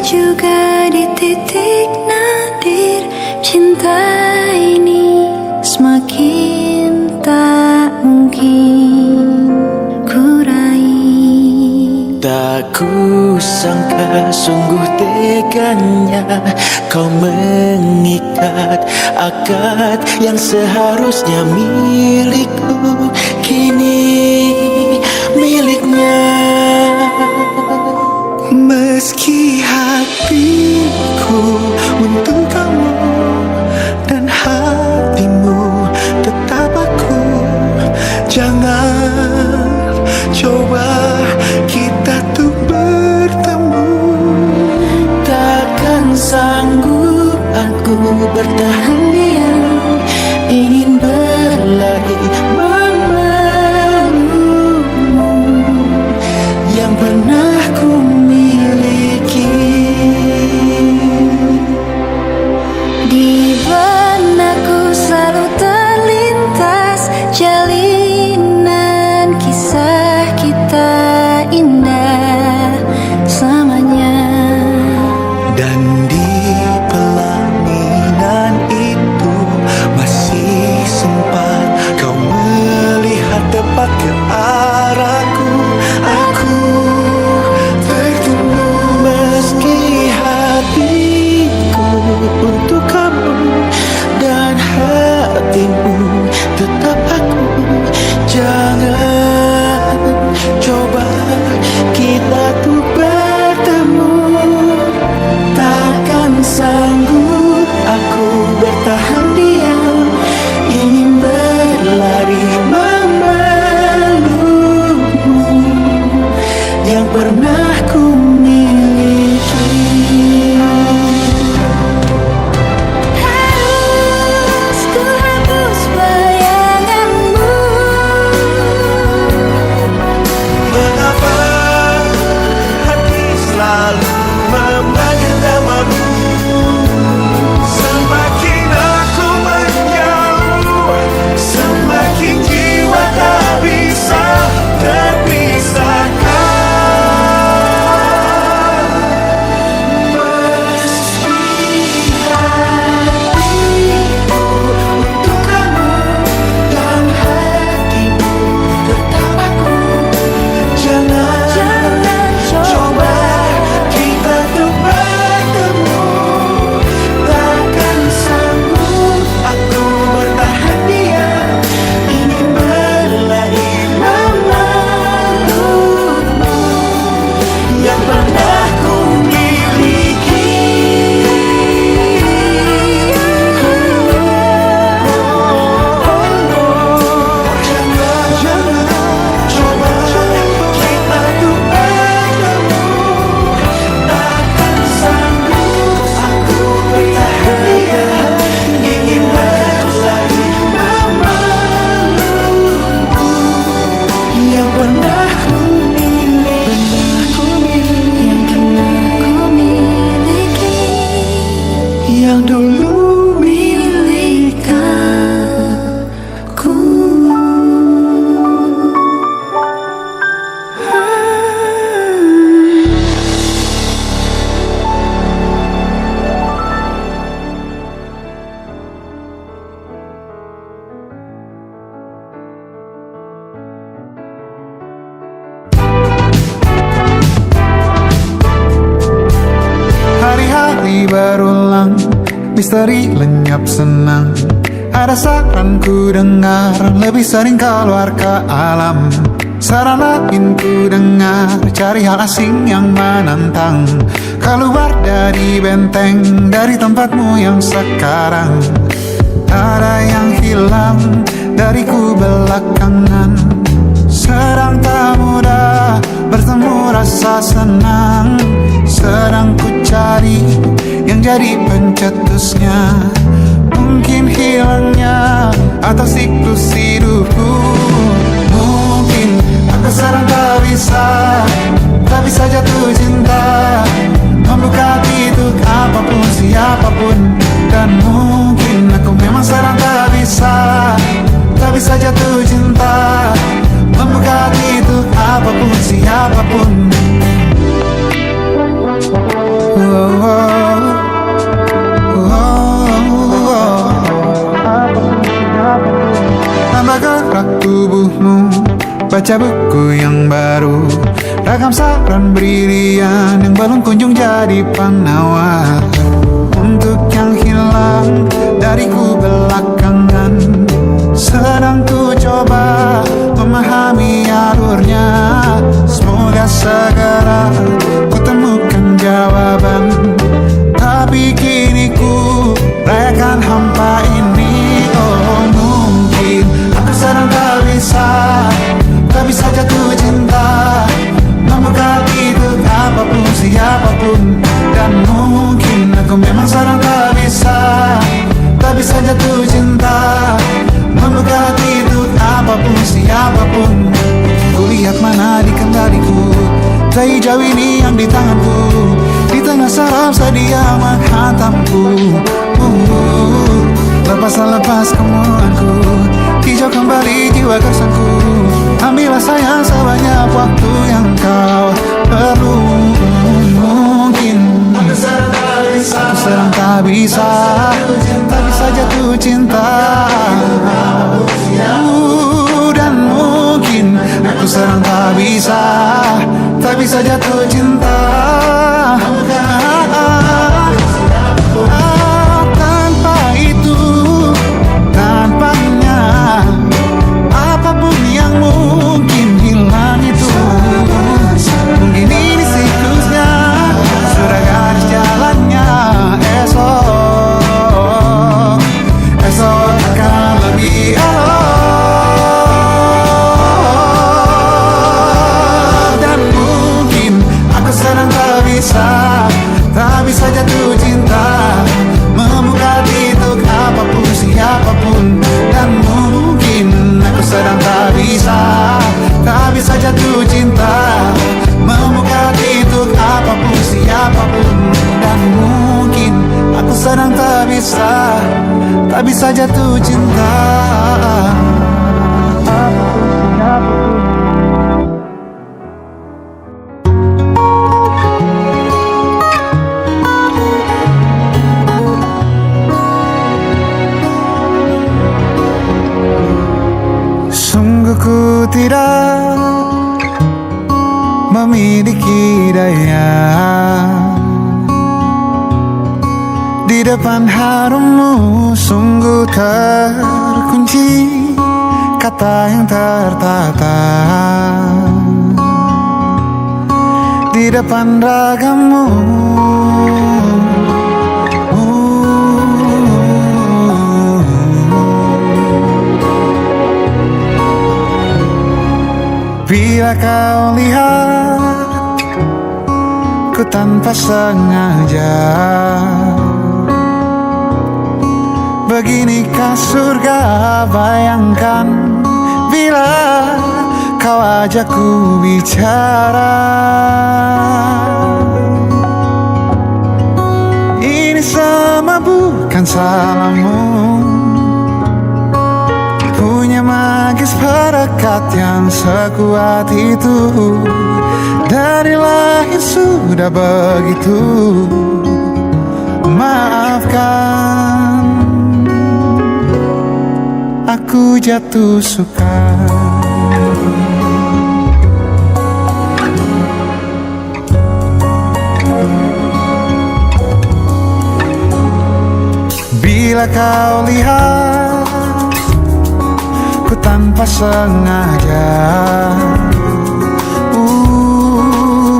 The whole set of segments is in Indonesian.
juga di titik nadir cinta ini semakin tak mungkin ku raih. Tak kusangka sungguh teganya kau mengikat akad yang seharusnya milikku, kini miliknya. Meski hatiku untuk kamu dan hatimu tetap aku, jangan coba kita tuh bertemu. Takkan sanggup aku bertahan diam, ingin berlari memelukmu yang pernah ku miliki. Di benakku selalu terlintas jalinan kisah kita indah selamanya. Dan di pelaminan itu masih sempat kau melihat tepat ke arahku. Aku tertunduk meski hatiku untuk kamu dan hatimu tetap aku. Jangan coba kita tuh bertemu. Takkan sanggup aku bertahan diam, ingin berlari memelukmu yang pernah ku miliki. Harus ku hapus bayanganmu. Mengapa hati selalu memanggil namamu? Semakin aku menjauh, semakin jiwa tak bisa terpisahkan. Meski hatiku untuk kamu dan hatimu tetap aku, jangan coba kita tuh bertemu. Takkan sanggup aku bertahan diam, ingin berlari memelukmu yang pernah ku miliki. Jangan coba kita tuh bertemu. Takkan sanggup aku bertahan diam, ingin berlari memelukmu yang pernah ku miliki, Yang pernah ku miliki, yang dulu milik aku. Hari-hari berulang, misteri lenyap senang. Ada saran ku dengar, lebih sering keluar ke alam. Saran lain ku dengar, cari hal asing yang menantang. Keluar dari benteng, dari tempatmu yang sekarang. Ada yang hilang dariku belakangan. Sedang tak mudah bertemu rasa senang. Sedang ku cari yang jadi pencetusnya. Mungkin hilangnya atau siklus hidupku. Mungkin aku sedang tak bisa jatuh cinta, membuka hati untuk apapun siapapun. Dan mungkin aku memang sedang tak bisa jatuh cinta, membuka hati untuk apapun siapapun. Coba gerak tubuhmu, baca buku yang baru, ragam saran brilian yang belum kunjung jadi penawar. Untuk yang hilang dariku belakangan, sedang ku coba memahami alurnya. Semoga segera ku temukan jawaban, tapi kini ku rayakan hampa ini. Oh, mungkin aku sedang tak bisa jatuh cinta, membuka itu apapun siapapun. Dan mungkin aku memang sedang tak bisa jatuh cinta, membuka itu apapun siapapun. Kulihat mana di kendaliku, jauh ini yang di tanganku, di tengah saraf sedia menghantamku. Lepas kemuanku, hijau kembali jiwa gersanku. Ambillah sayang sebanyak waktu yang kau perlu. Mungkin aku sedang tak bisa jatuh cinta, dan mungkin aku sedang tak bisa jatuh cinta. Tanpa itu, tanpanya, apapun yang mungkin hilang itu. Mungkin ini siklusnya, sudah garis jalannya. Esok akan lebih elok. Dan mungkin aku sedang tak bisa jatuh cinta, membuka pintu apapun siapapun. Dan mungkin aku sedang tak bisa jatuh cinta, membuka pintu apapun siapapun. Dan mungkin aku sedang tak bisa jatuh cinta. Sungguh ku tidak memiliki daya di depan harummu. Sungguh terkunci kata yang tertata di depan ragammu. Bila kau lihat ku tanpa sengaja, beginikah surga? Bayangkan bila kau ajakku bicara. Ini semua bukan salahmu, punya magis perekat yang sekuat itu. Dari lahir sudah begitu. Maafkan, aku jatuh suka. Bila kau lihat ku tanpa sengaja,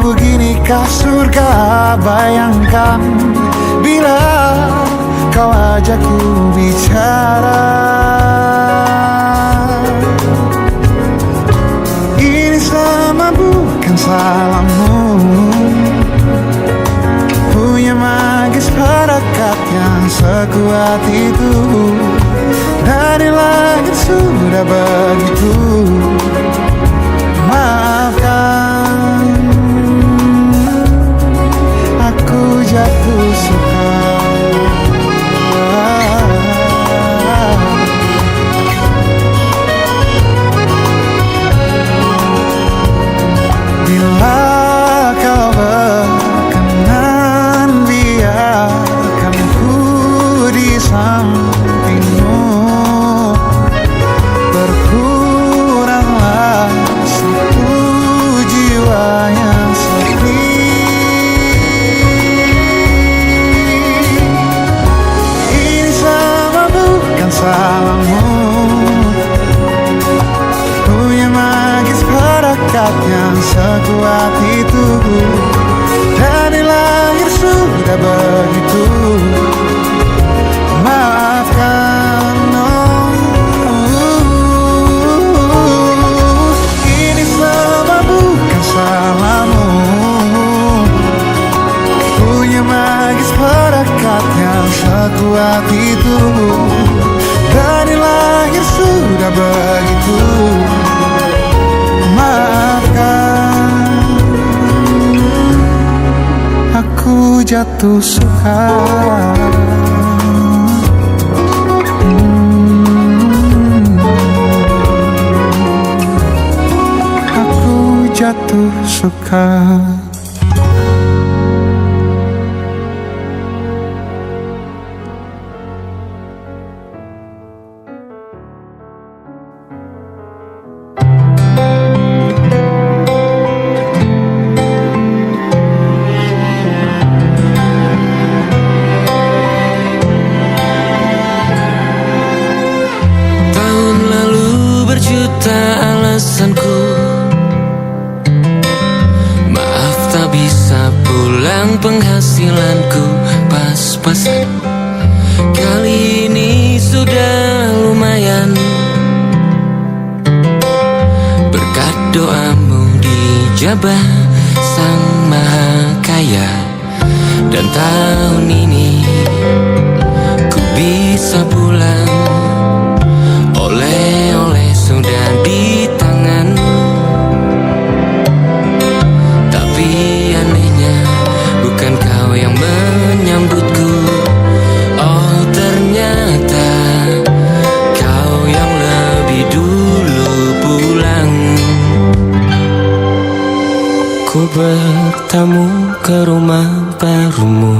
beginikah surga? Bayangkan bila kau ajakku bicara. Ini sama bukan salahmu, punya magis perekat yang sekuat itu. Dari lahir sudah begitu. Maafkan, aku jatuh suka. Bila kau berkenan, biarkan ku di sampingmu, berkumpul begitu. Maafkan, aku jatuh suka. Aku jatuh suka. Tahun lalu berjuta alasanku, maaf tak bisa pulang, penghasilanku pas-pasan. Kali ini sudah lumayan, berkat doamu dijabah Sang Maha Kaya. Dan tahun ini ku bisa pulang, oleh-oleh sudah di tangan. Tapi anehnya bukan kau yang menyambutku. Oh ternyata kau yang lebih dulu pulang. Ku bertamu ke rumah barumu,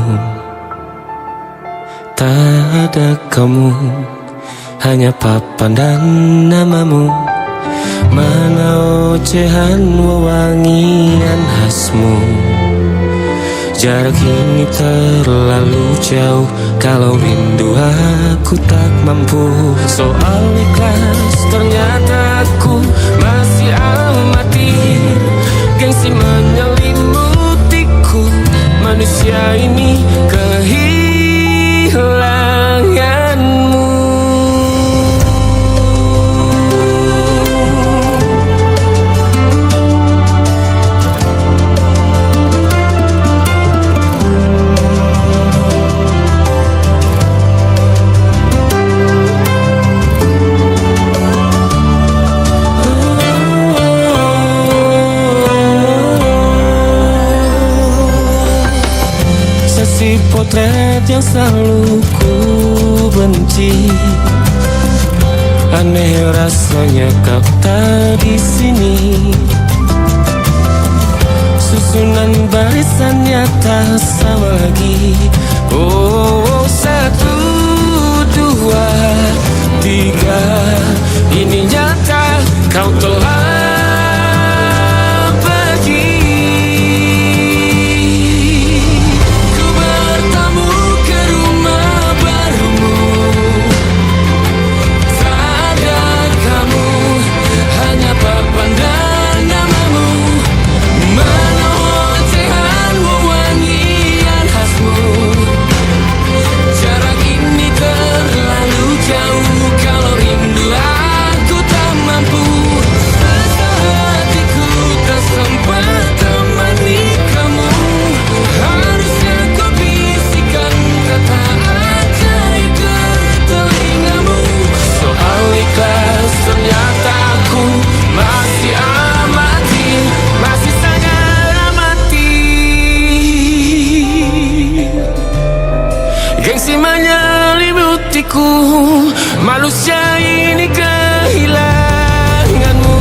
tak ada kamu, hanya papan dan namamu. Mana ocehan wewangian khasmu. Jarak ini terlalu jauh, kalau rindu aku tak mampu. Soal ikhlas ternyata aku masih amati. Gengsi menyelimutiku, manusia ini kehilanganmu. Sesi potret yang selalu ku benci, aneh rasanya kau tak di sini. Susunan barisannya tak sama lagi. Oh, 1, 2, 3, ini nyata kau telah pergi. Ku bertamu ke rumah barumu, tak ada kamu, hanya papan dan namamu. Mana ocehan wewangian khasmu. Jarak ini terlalu jauh, kalau rindu aku tak mampu. Rasa hatiku tak sempat temani kamu. Harusnya kau bisikan kata ajaib ke telingamu. Soal ikhlas ternyata aku masih amati, masih sangat amati. Gengsi menyelimutiku, manusia ini kehilanganmu.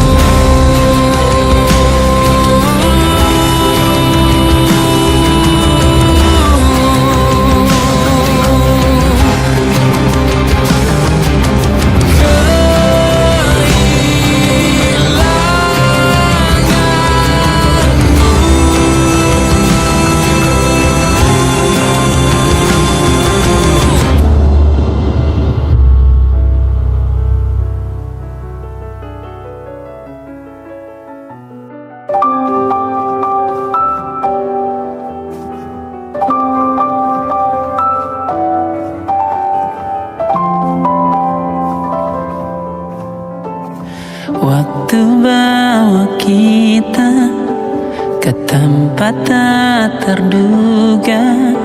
Waktu bawa kita ke tempat tak terduga,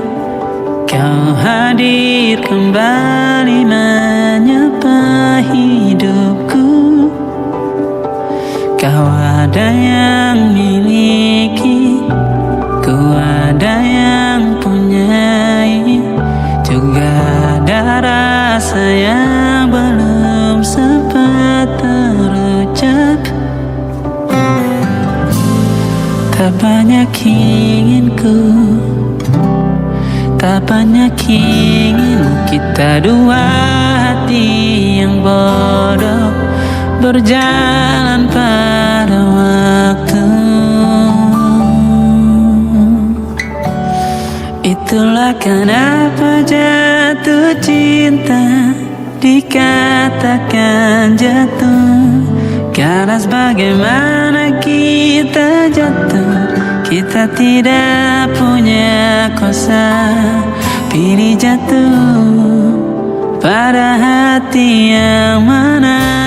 kau hadir kembali menyapa hidupku. Kau ada yang miliki, ku ada yang punyai, juga ada rasa yang belum sempat terucap. Tak banyak inginku, tak banyak inginmu, kita dua hati yang bodoh berjalan pada waktu. Itulah kenapa jatuh cinta dikatakan jatuh, karena sebagaimana kita jatuh, kita tidak punya kuasa pilih jatuh pada hati yang mana.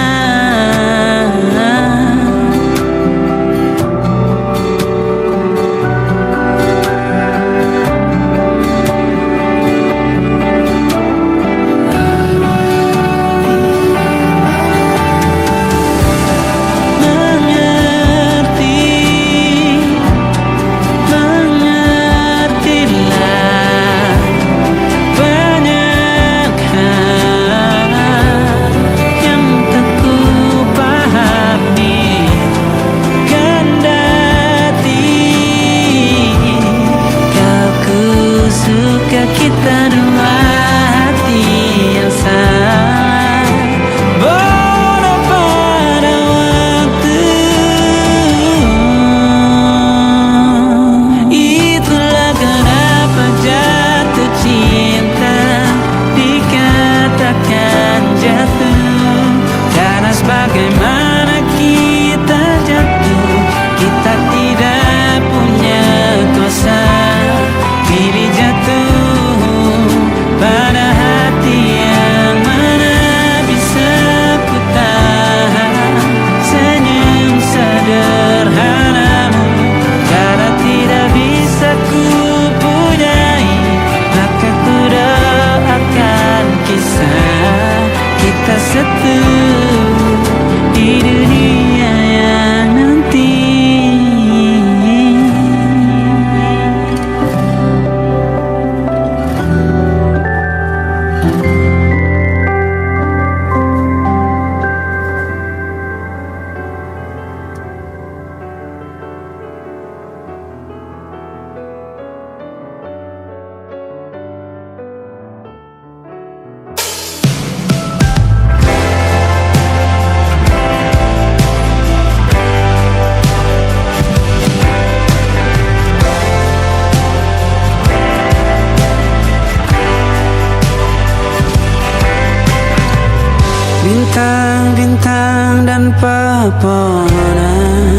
Bintang-bintang dan pepohonan,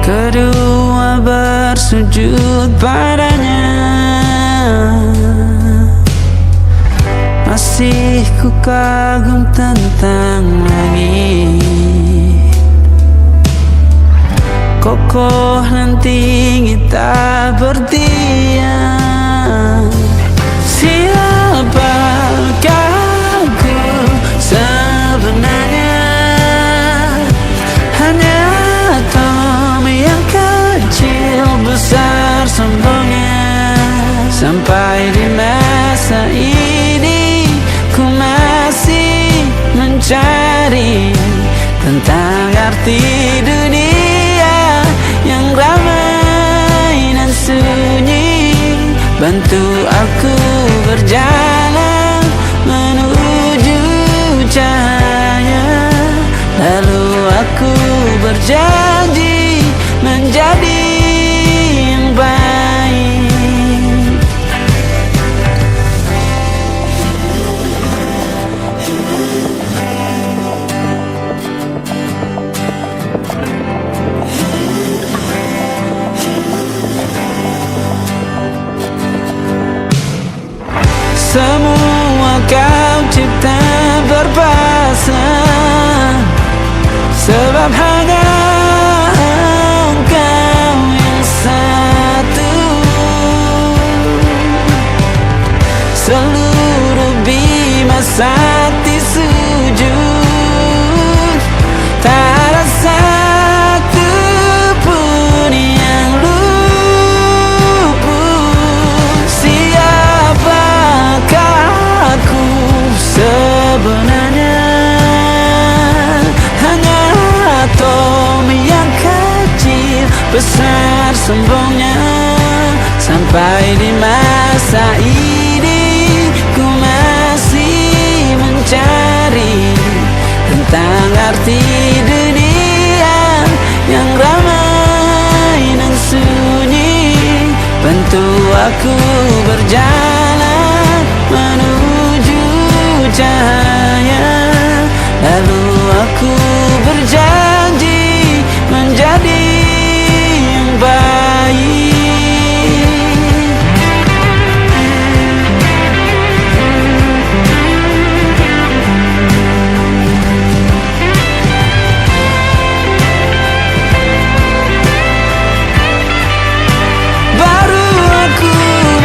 kedua bersujud padanya. Masih ku kagum tentang langit, kokoh dan tinggi tak berdiam. Siapakah ku sebenarnya? Hanya atom yang kecil besar sombongnya. Sampai di masa ini ku masih mencari tentang arti dunia yang ramai dan sunyi. Bantu aku berjalan menuju cahaya, lalu aku berjanji menjadi yang baik. Semua kau cipta berpasang, sebab hanya engkau yang satu. Seluruh bima sakti sujud sebenarnya hanya atom yang kecil besar sombongnya. Sampai di masa ini ku masih mencari tentang arti dunia yang ramai dan sunyi. Bantu aku berjalan menuju cahaya, lalu aku berjanji menjadi yang baik. Baru aku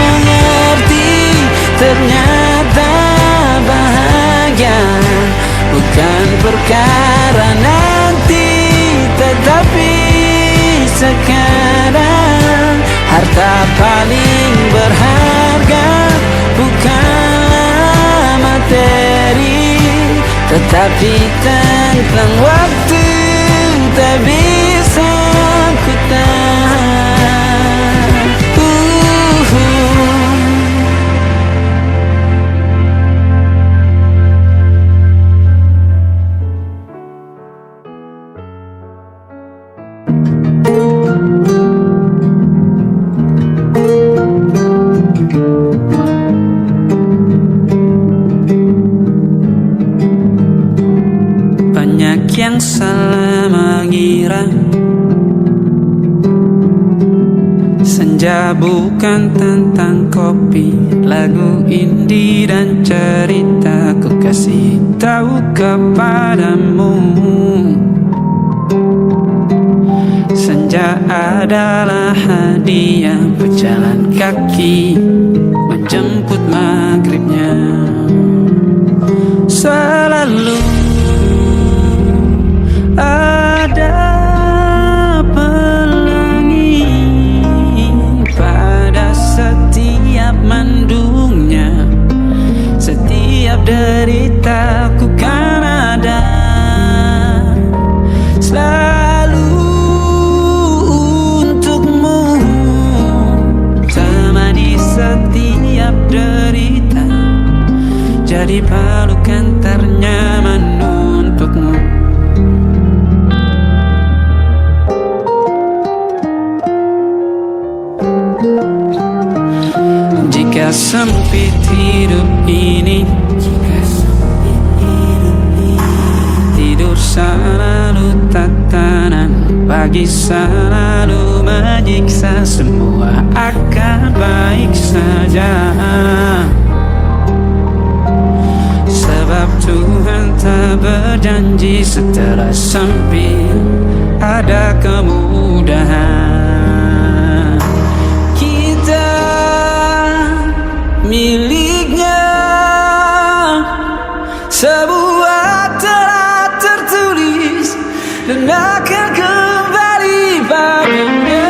mengerti ternyata bahagia bukan perkara nanti, tetapi sekarang. Harta paling berharga bukanlah materi, tetapi tentang waktu tak bisa ku tahan. Banyak yang salah mengira senja bukan tentang kopi, lagu indie dan cerita ku kasih tahu kepadamu. Senja adalah hadiah berjalan kaki menjemput maghribnya. Selalu ada pelangi pada setiap mendungnya. Setiap derita ku kan ada selalu untukmu. Temani setiap derita, jadi pelukan ternyaman untukmu. Jika sempit hidup ini, tidur selalu tatanan, pagi selalu menyiksa, semua akan baik saja. Sebab Tuhan tak berjanji setelah sempit ada kemudahan. Kita miliknya sebuah telah tertulis dan akan kembali padanya.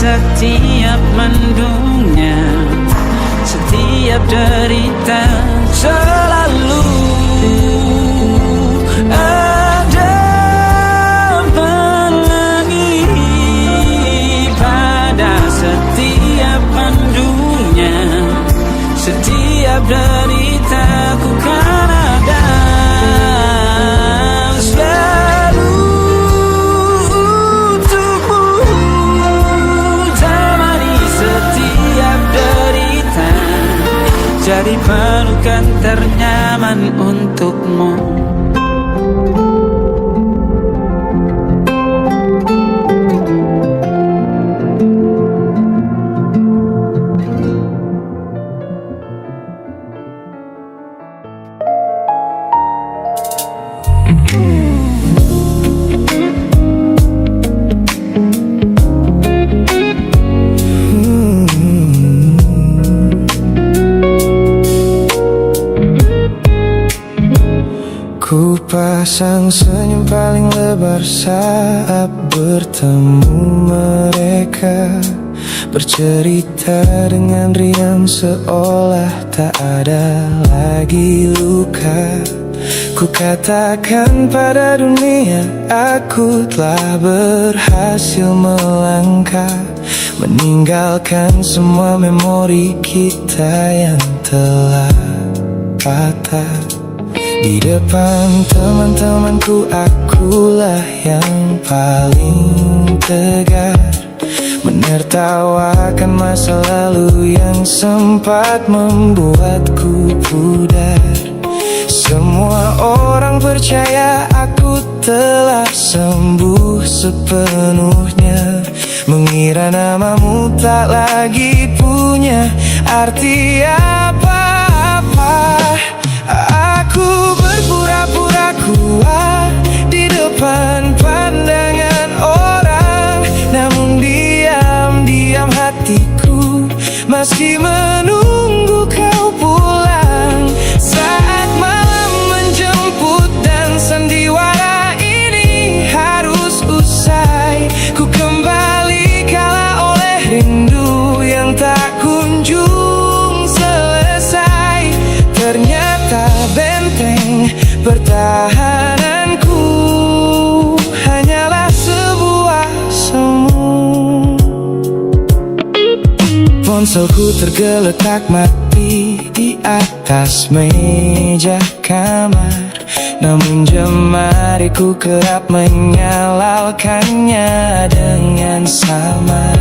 Setiap mendungnya, setiap derita, selalu ada pelangi pada setiap mendungnya. Setiap derita ku kan ada selalu untukmu. Jadi pelukan ternyaman untukmu. Sepasang senyum paling lebar saat bertemu mereka, bercerita dengan riang seolah tak ada lagi luka. Ku katakan pada dunia aku telah berhasil melangkah, meninggalkan semua memori kita yang telah patah. Di depan teman-temanku akulah yang paling tegar, menertawakan masa lalu yang sempat membuatku pudar. Semua orang percaya aku telah sembuh sepenuhnya, mengira namamu tak lagi punya arti apa-apa. Aku berpura-pura kuat di depan pandangan orang, namun diam-diam hatiku masih menunggu kau pulang. Saat malam menjemput dan sandiwara ini harus usai, ku kembali kalah oleh rindu yang tak kunjung selesai. Ternyata benteng pertahananku hanyalah sebuah semu. Ponselku tergeletak mati di atas meja kamar, namun jemariku kerap menyalakannya dengan samar.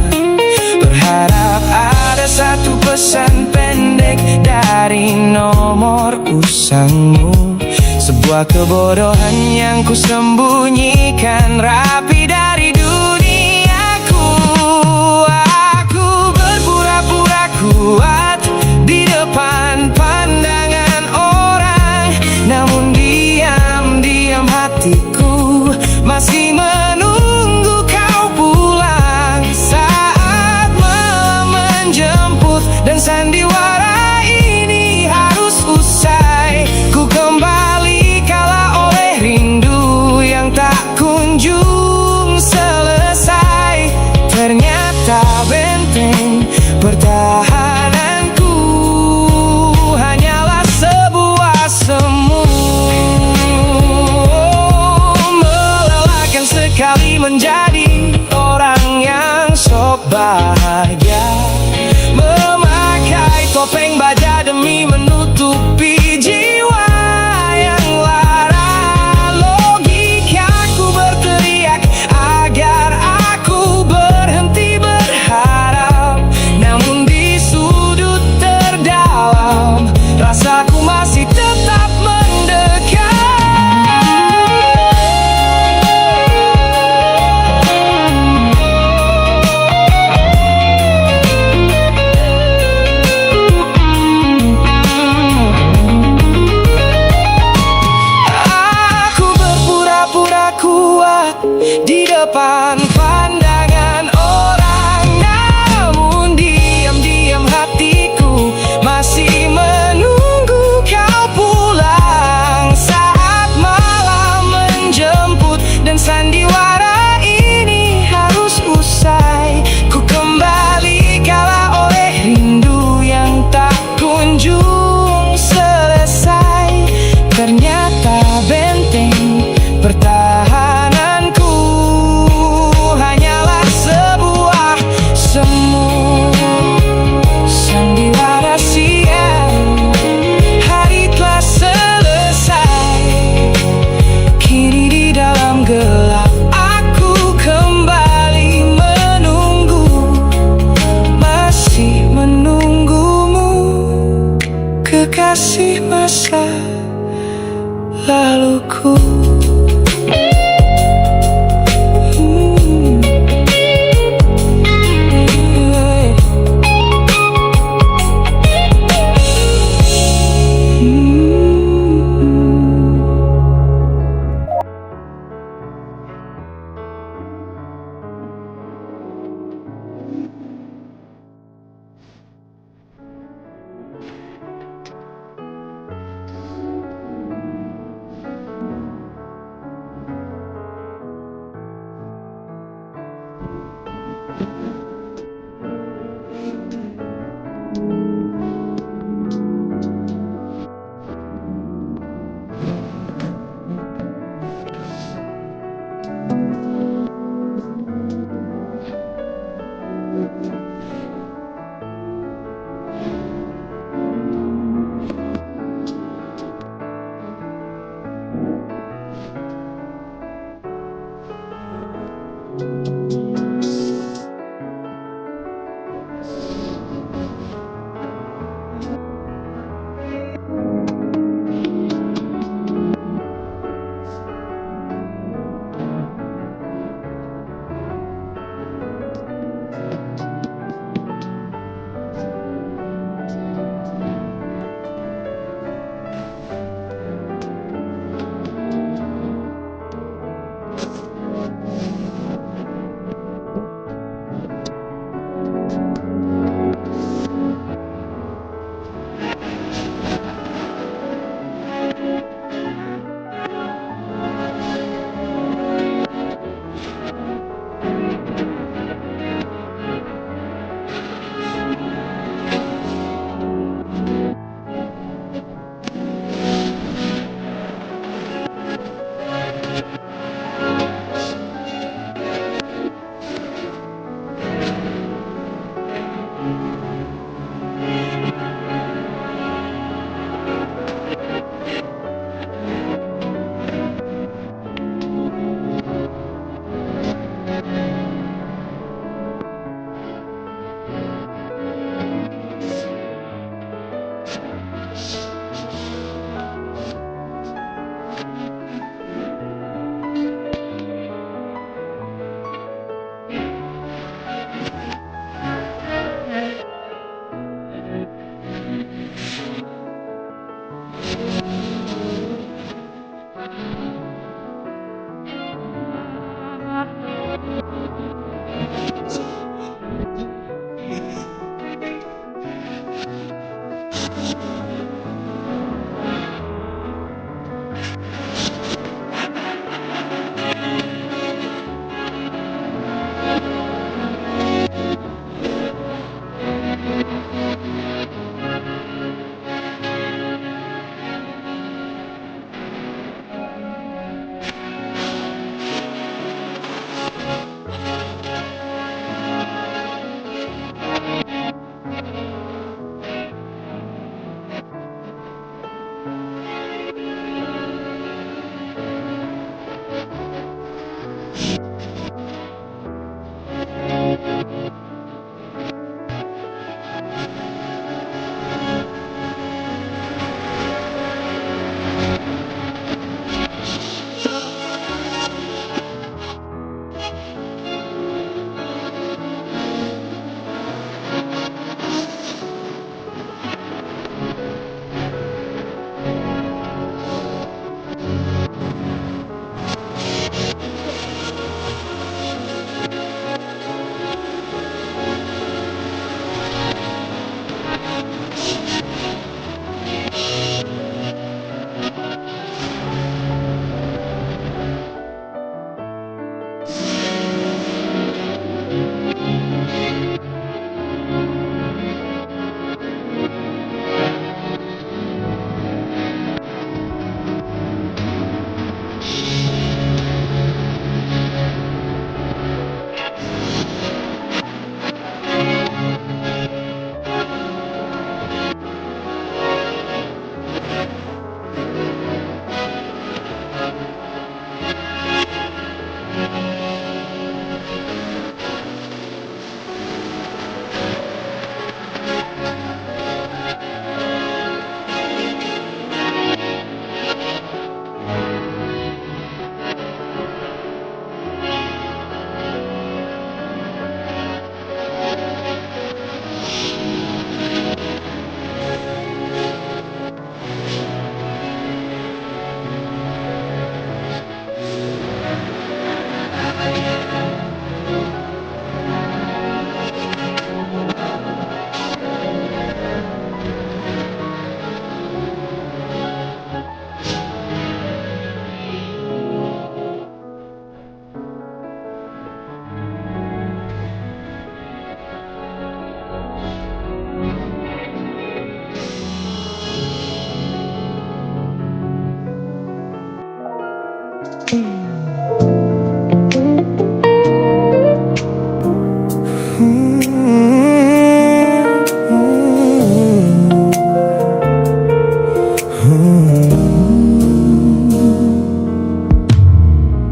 Berharap ada satu pesan pendek dari nomor usangmu, sebuah kebodohan yang ku sembunyikan rapi dari duniaku. Aku berpura-pura kuat di depan pandangan orang, namun diam-diam hatiku masih menunggu kau pulang. Saat malam menjemput dan sandiwara ini harus usai, ku kembali kalah oleh rindu yang tak kunjung selesai. Ternyata benteng pertahananku hanyalah sebuah semu. Melelahkan sekali menjadi orang yang sok bahagia, memakai topeng baja demi menutupi jiwa yang lara. Logikaku berteriak agar aku berhenti berharap, namun di sudut terdalam rasaku masih tetap mendekat. Aku berpura-pura kuat di depan pandangan orang, namun diam-diam hatiku masih menunggu kau pulang. Saat malam menjemput dan sandiwara ini harus usai, ku kembali kalah oleh rindu yang tak kunjung selesai. Ternyata benteng pertahananku hanyalah sebuah semu. Sandiwara siang, hari telah selesai. Kini di dalam gelap aku kembali menunggu, masih menunggumu, kekasih masa laluku.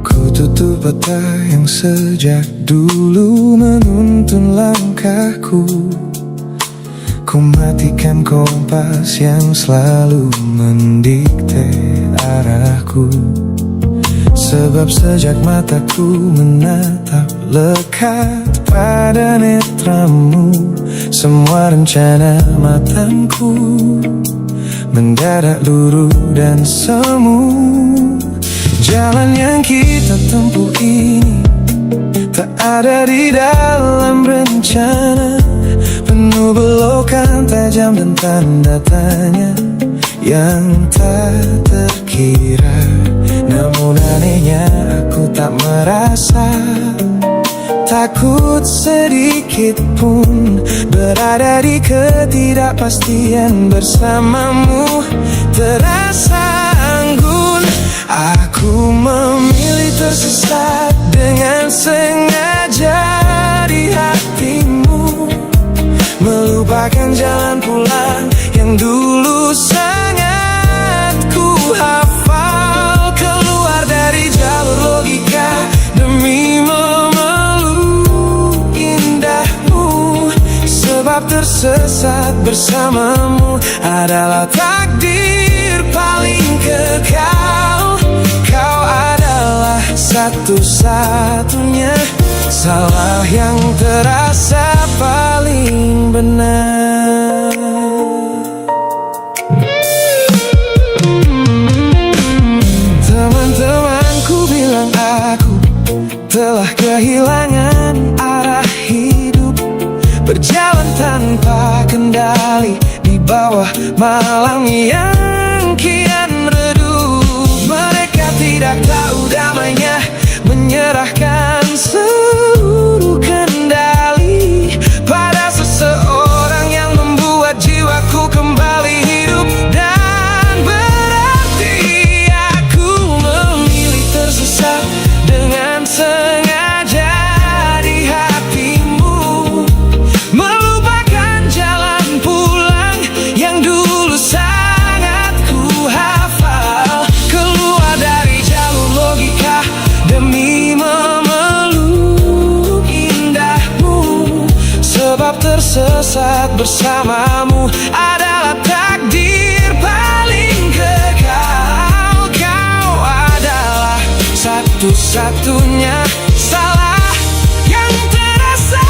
Ku tutup mata yang sejak dulu menuntun langkahku. Ku matikan kompas yang selalu mendikte arahku. Sebab sejak mataku menatap lekat pada netramu, semua rencana matangku mendadak luruh dan semu. Jalan yang kita tempuh ini tak ada di dalam rencana, penuh belokan tajam dan tanda tanya yang tak terkira. Namun anehnya aku tak merasa takut sedikit pun berada di ketidakpastian bersamamu. Terasa anggun, aku memilih tersesat dengan sengaja di hatimu, melupakan jalan pulang yang dulu sangat ku hafal. Keluar dari jalur logika demi memeluk indahmu, sebab tersesat bersamamu adalah takdir paling kekal. Kau adalah satu-satunya salah yang terasa paling benar. Teman-temanku bilang aku telah kehilangan arah hidup, berjalan tanpa kendali di bawah malam yang kian redup. Mereka tidak tahu damainya menyerahkan seluruh kendali pada seseorang yang membuat jiwaku kembali hidup. Dan berarti aku memilih tersesat dengan sengaja di hatimu, melupakan jalan pulang yang dulu sangat ku hafal, keluar dari jalur logika demi memeluk indahmu. Sebab tersesat bersamamu adalah takdir paling kekal. Kau adalah satu-satunya salah yang terasa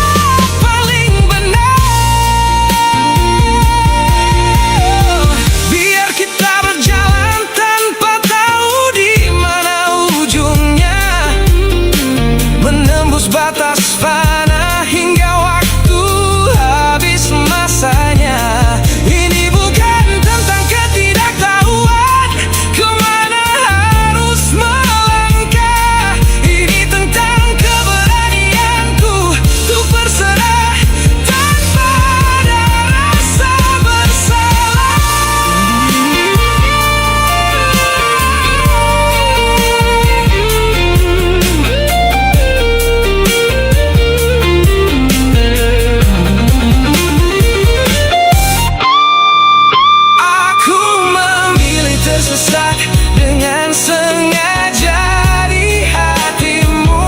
paling benar. Biar kita berjalan tanpa tahu di mana ujungnya, menembus batas fana hingga waktu habis masanya. Ini bukan tentang ketidaktahuan kemana harus melangkah. Ini tentang keberanianku untuk berserah tanpa ada rasa bersalah. Aku memilih tersesat dengan sengaja di hatimu,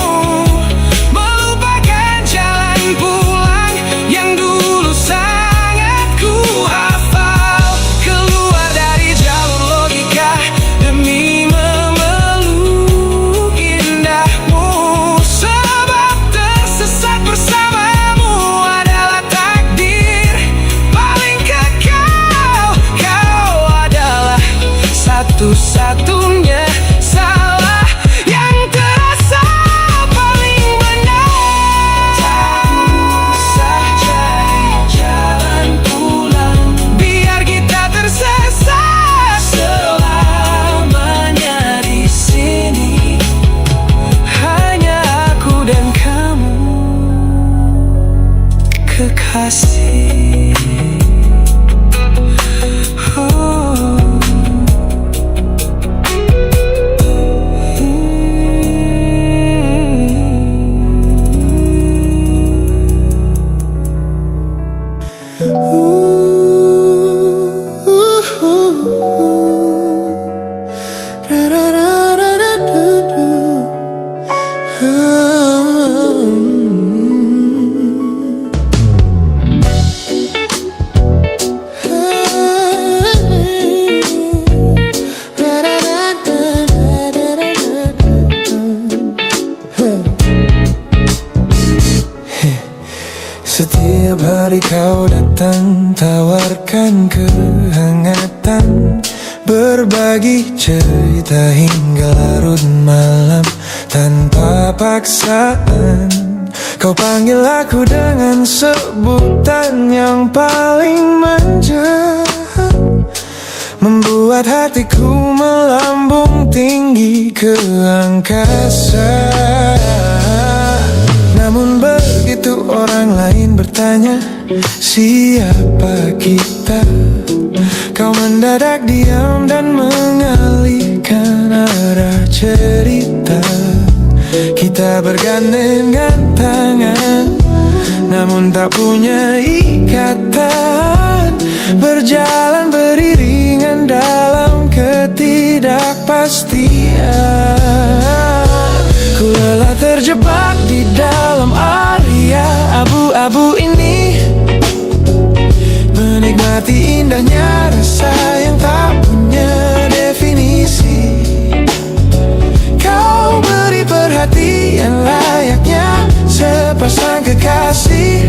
melupakan jalan pulang yang dulu sangat ku hafal, keluar dari jalur logika demi memeluk indahmu. Sebab tersesat bersamamu adalah takdir paling kekal. Kau adalah satu-satunya salah yang terasa paling benar. Tak usah cari jalan pulang, biar kita tersesat selamanya di sini. Hanya aku dan kamu, kekasih. Oh. Setiap hari kau datang, tawarkan kehangatan, berbagi cerita hingga larut malam tanpa paksaan. Kau panggil aku dengan sebutan yang paling manja, membuat hatiku melambung tinggi ke angkasa. Namun begitu orang lain bertanya siapa kita, kau mendadak diam dan mengalihkan arah cerita. Kita bergandengan tangan, namun tak punya ikatan, berjalan beriringan dalam ketidakpastian. Ku lelah terjebak di dalam area abu-abu ini, menikmati indahnya rasa yang tak punya definisi. Kau beri perhatian layaknya sepasang kekasih,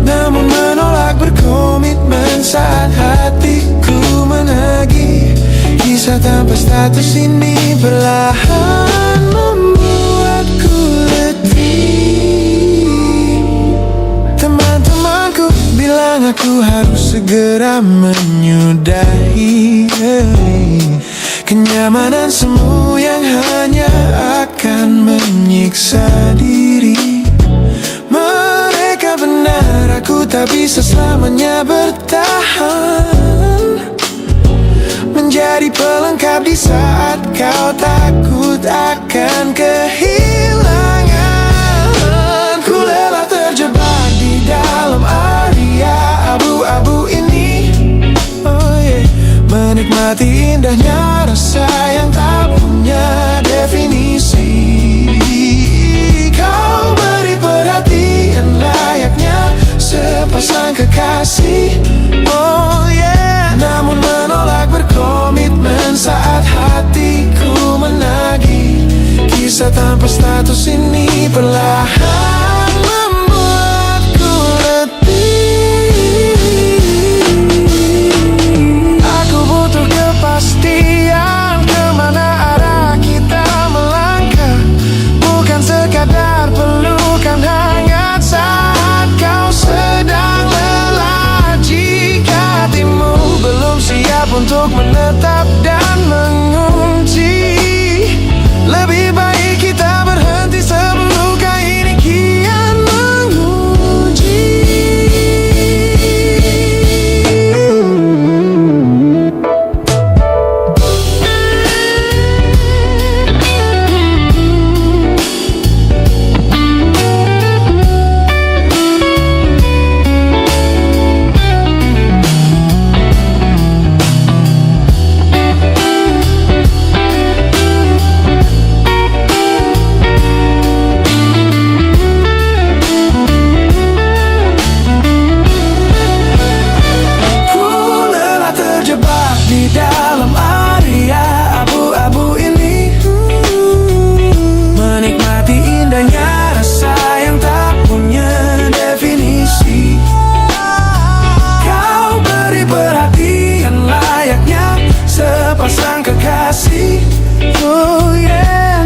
namun menolak berkomitmen saat hatiku menagih. Kisah tanpa status ini perlahan membuatku letih. Teman-temanku bilang aku harus harus segera menyudahi kenyamanan semu yang hanya akan menyiksa diri. Mereka benar, aku tak bisa selamanya bertahan menjadi pelengkap di saat kau takut akan kehilangan. Ku lelah terjebak di dalam area abu-abu ini, menikmati indahnya rasa yang tak punya definisi. Kau beri perhatian layaknya sepasang kekasih, namun menolak berkomitmen saat hatiku menagih. Kisah tanpa status ini perlahan membuatku letih. Aku butuh kepastian kemana arah kita melangkah, bukan sekadar pelukan hangat saat kau sedang lelah. Jika hatimu belum siap untuk menetap dan mengunci, lebih baik kita berhenti sebelum luka ini kian menguji.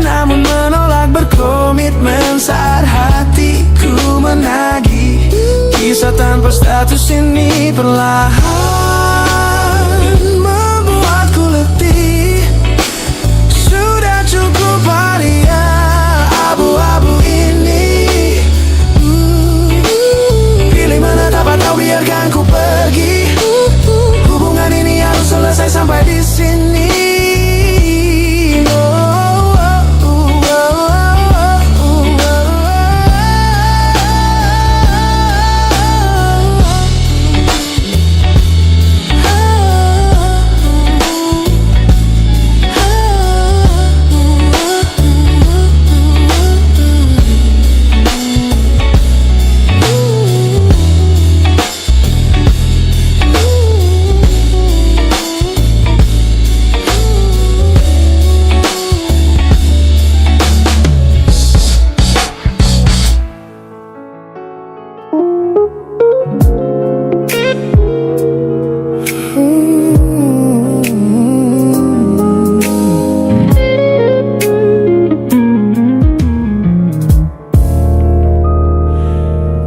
Namun menolak berkomitmen saat hatiku menagih. Kisah tanpa status ini perlahan membuatku letih. Sudah cukup area abu-abu ini. Pilih menetap atau biarkan ku pergi. Hubungan ini harus selesai sampai di sini.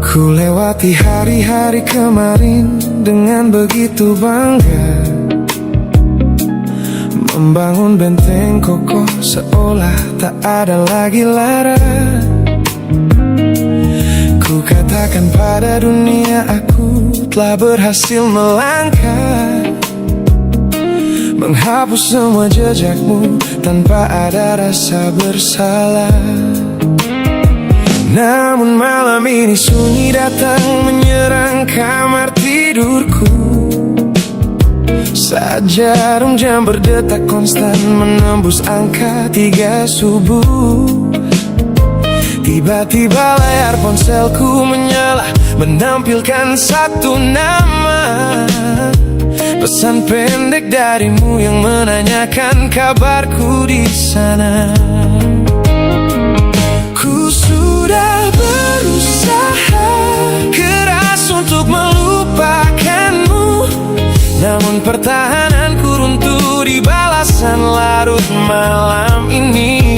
Ku lewati hari-hari kemarin dengan begitu bangga, membangun benteng kokoh seolah tak ada lagi lara. Ku katakan pada dunia aku telah berhasil melangkah, menghapus semua jejakmu tanpa ada rasa bersalah. Namun malam ini sunyi datang menyerang kamar tidurku. Saat jarum jam berdetak konstan menembus angka 3 subuh, tiba-tiba layar ponselku menyala menampilkan satu nama. Pesan pendek darimu yang menanyakan kabarku di sana. Ku sudah berusaha keras untuk melupakanmu, namun pertahananku runtuh di balasan larut malam ini.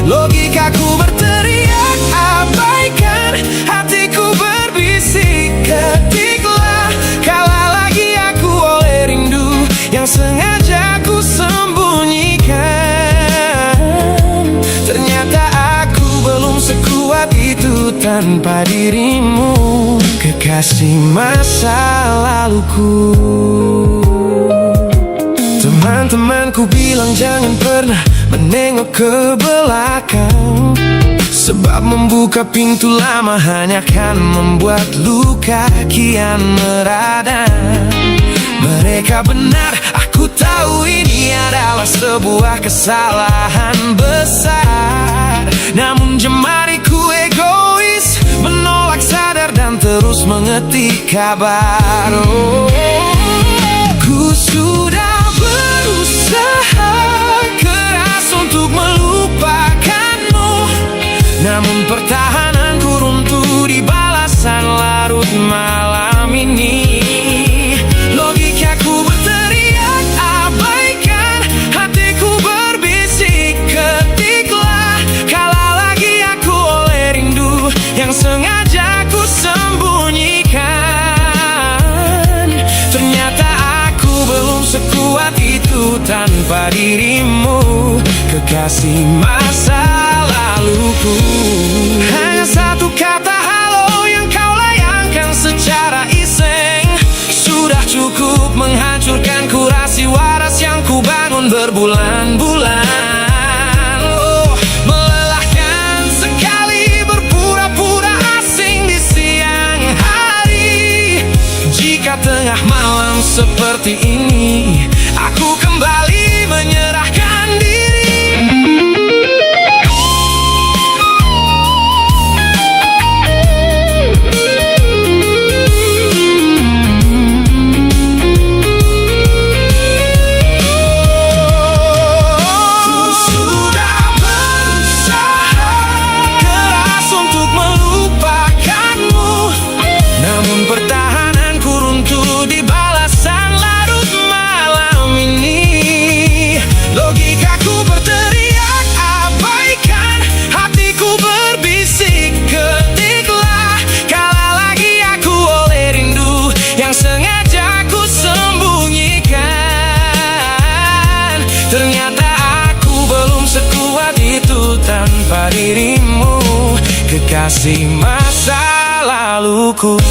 Logikaku berteriak abaikan, hatiku berbisik ketiklah tanpa dirimu, kekasih masa laluku. Teman-temanku bilang jangan pernah menengok ke belakang, sebab membuka pintu lama hanya akan membuat luka kian meradang. Mereka benar, aku tahu ini adalah sebuah kesalahan besar. Namun jemariku egois, menolak sadar dan terus mengetik kabar. Ku sudah berusaha keras untuk melupakanmu, namun pertahananku runtuh di balasan larut malam ini. Logikaku berteriak abaikan, hatiku berbisik ketiklah. Kalah lagi aku oleh rindu yang sengaja ku sembunyikan. Ternyata aku belum sekuat itu tanpa dirimu, kekasih masa laluku. Hanya satu kata halo yang kau layangkan secara iseng sudah cukup menghancurkan kurasi waras yang ku bangun berbulan-bulan. Melelahkan sekali berpura-pura asing di siang hari. Jika tengah malam seperti ini aku kembali menyerahkan diri. Pertahananku runtuh di balasan larut malam ini. Logikaku berteriak abaikan, hatiku berbisik ketiklah. Kalah lagi aku oleh rindu yang sengaja ku sembunyikan. Ternyata aku belum sekuat itu tanpa dirimu, kekasih masa laluku.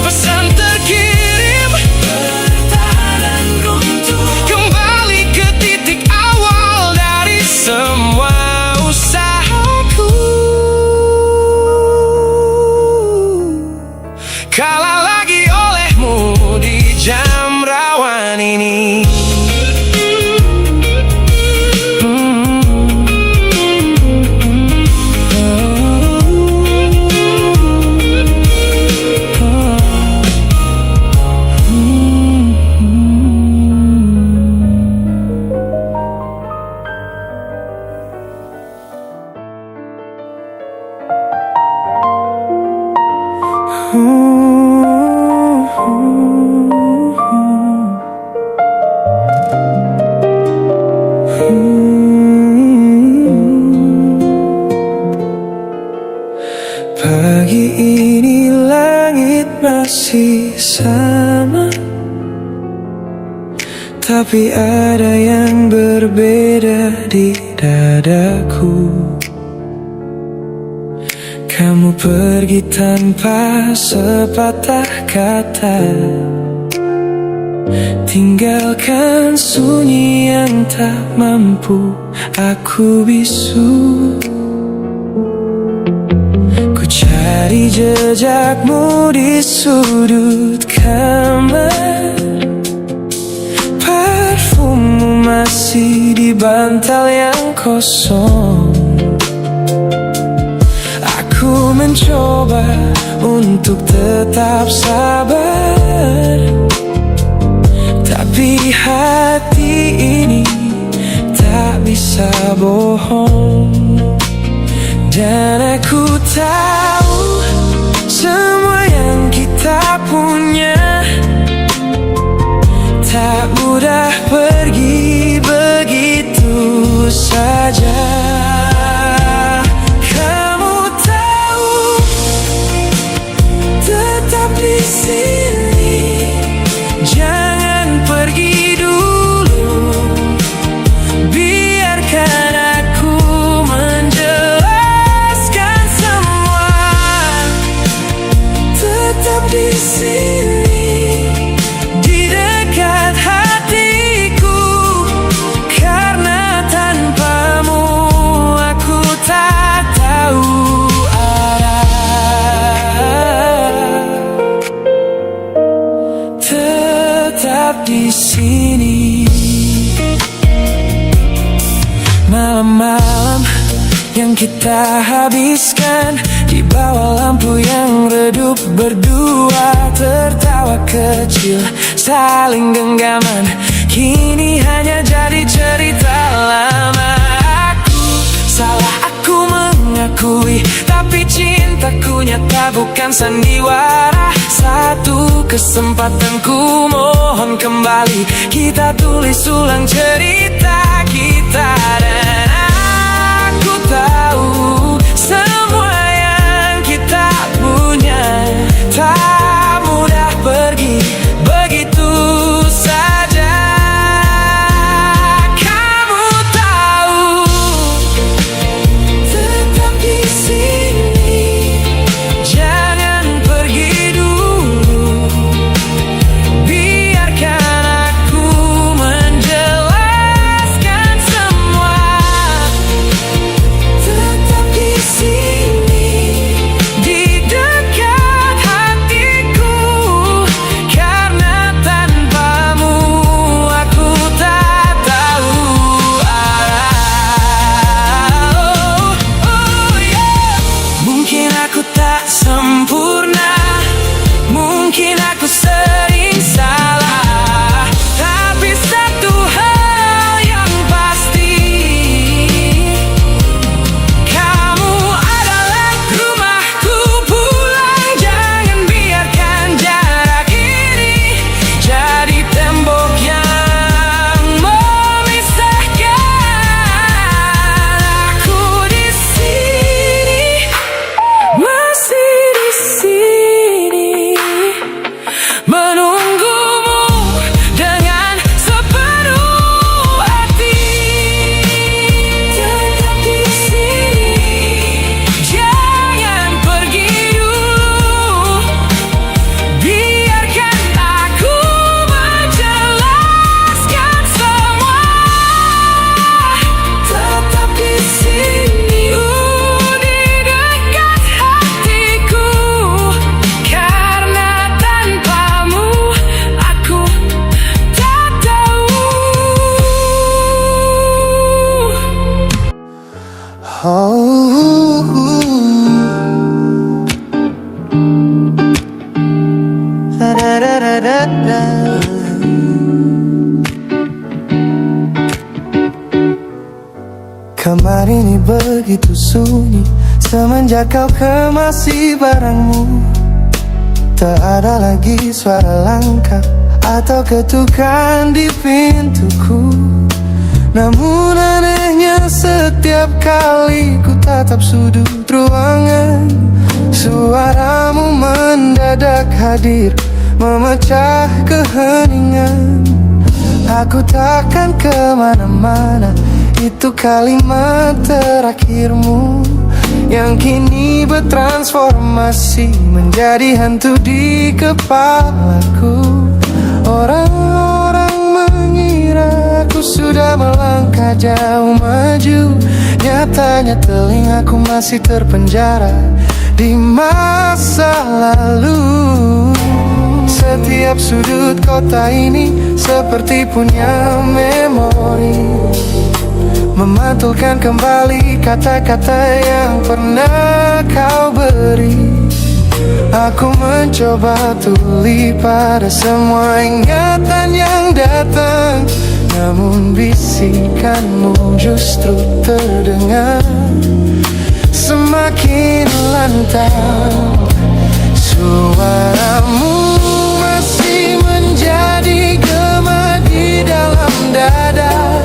Pesan terkirim, pertahanan runtuh, kembali ke titik awal dari semua usahaku. Kalah lagi olehmu di jam rawan ini. Pagi ini langit masih sama, tapi ada yang berbeda di dadaku. Kamu pergi tanpa sepatah kata, tinggalkan sunyi yang tak mampu aku bisu. Ku cari jejakmu di sudut kamar, parfummu masih di bantal yang kosong. Aku mencoba untuk tetap sabar, tapi hati ini tak bisa bohong. Dan aku tahu semua yang kita punya tak mudah pergi begitu saja. Di sini, jangan pergi dulu. Biarkan aku menjelaskan sini, di dekat hatiku, karena tanpamu aku tak tahu arah. Tetap di sini. Malam-malam yang kita habiskan di bawah lampu yang redup, berdua tertawa kecil, saling genggaman, kini hanya jadi cerita lama. Aku salah, aku mengakui, tapi cintaku nyata bukan sandiwara. Satu kesempatan ku mohon kembali, kita tulis ulang cerita kita. Dan aku tahu semua yang kita punya tak mudah pergi begitu saja. Kamu tahu, tetap di sini, jangan pergi dulu, biarkan aku menjelaskan semua. Tetap di sini, di dekat hatiku, karena tanpamu aku tak tahu arah. Mungkin aku tak sempurna, mungkin aku sering salah, tapi satu hal yang pasti, kamu adalah rumahku pulang. Jangan biarkan jarak ini jadi tembok yang memisahkan. Aku di sini, masih di sini, menunggumu dengan sepenuh hati. Tetap di sini, jangan pergi dulu, biarkan aku menjelaskan semua. Tetap di sini, di dekat hatiku, karena tanpamu aku tak tahu. Kamar ini begitu sunyi semenjak kau kemasi barangmu. Tak ada lagi suara langkah atau ketukan di pintuku. Namun anehnya setiap kali ku tatap sudut ruangan, suaramu mendadak hadir, memecah keheningan. Aku takkan kemana-mana, itu kalimat terakhirmu yang kini bertransformasi menjadi hantu di kepalaku. Orang-orang mengira aku sudah melangkah jauh maju, nyatanya telingaku masih terpenjara di masa lalu. Setiap sudut kota ini seperti punya memori, memantulkan kembali kata-kata yang pernah kau beri. Aku mencoba tuli pada semua ingatan yang datang, namun bisikanmu justru terdengar semakin lantang. Suaramu masih menjadi gema di dalam dada,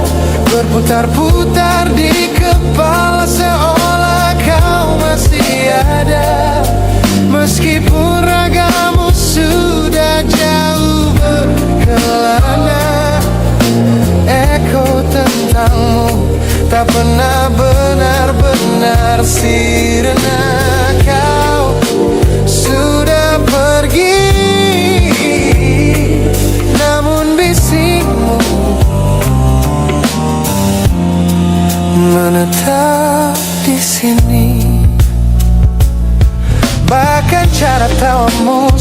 berputar-putar di kepala seolah kau masih ada. Meskipun ragamu sudah jauh berkelana, eko tentangmu tak pernah benar-benar sirna. Kau sudah pergi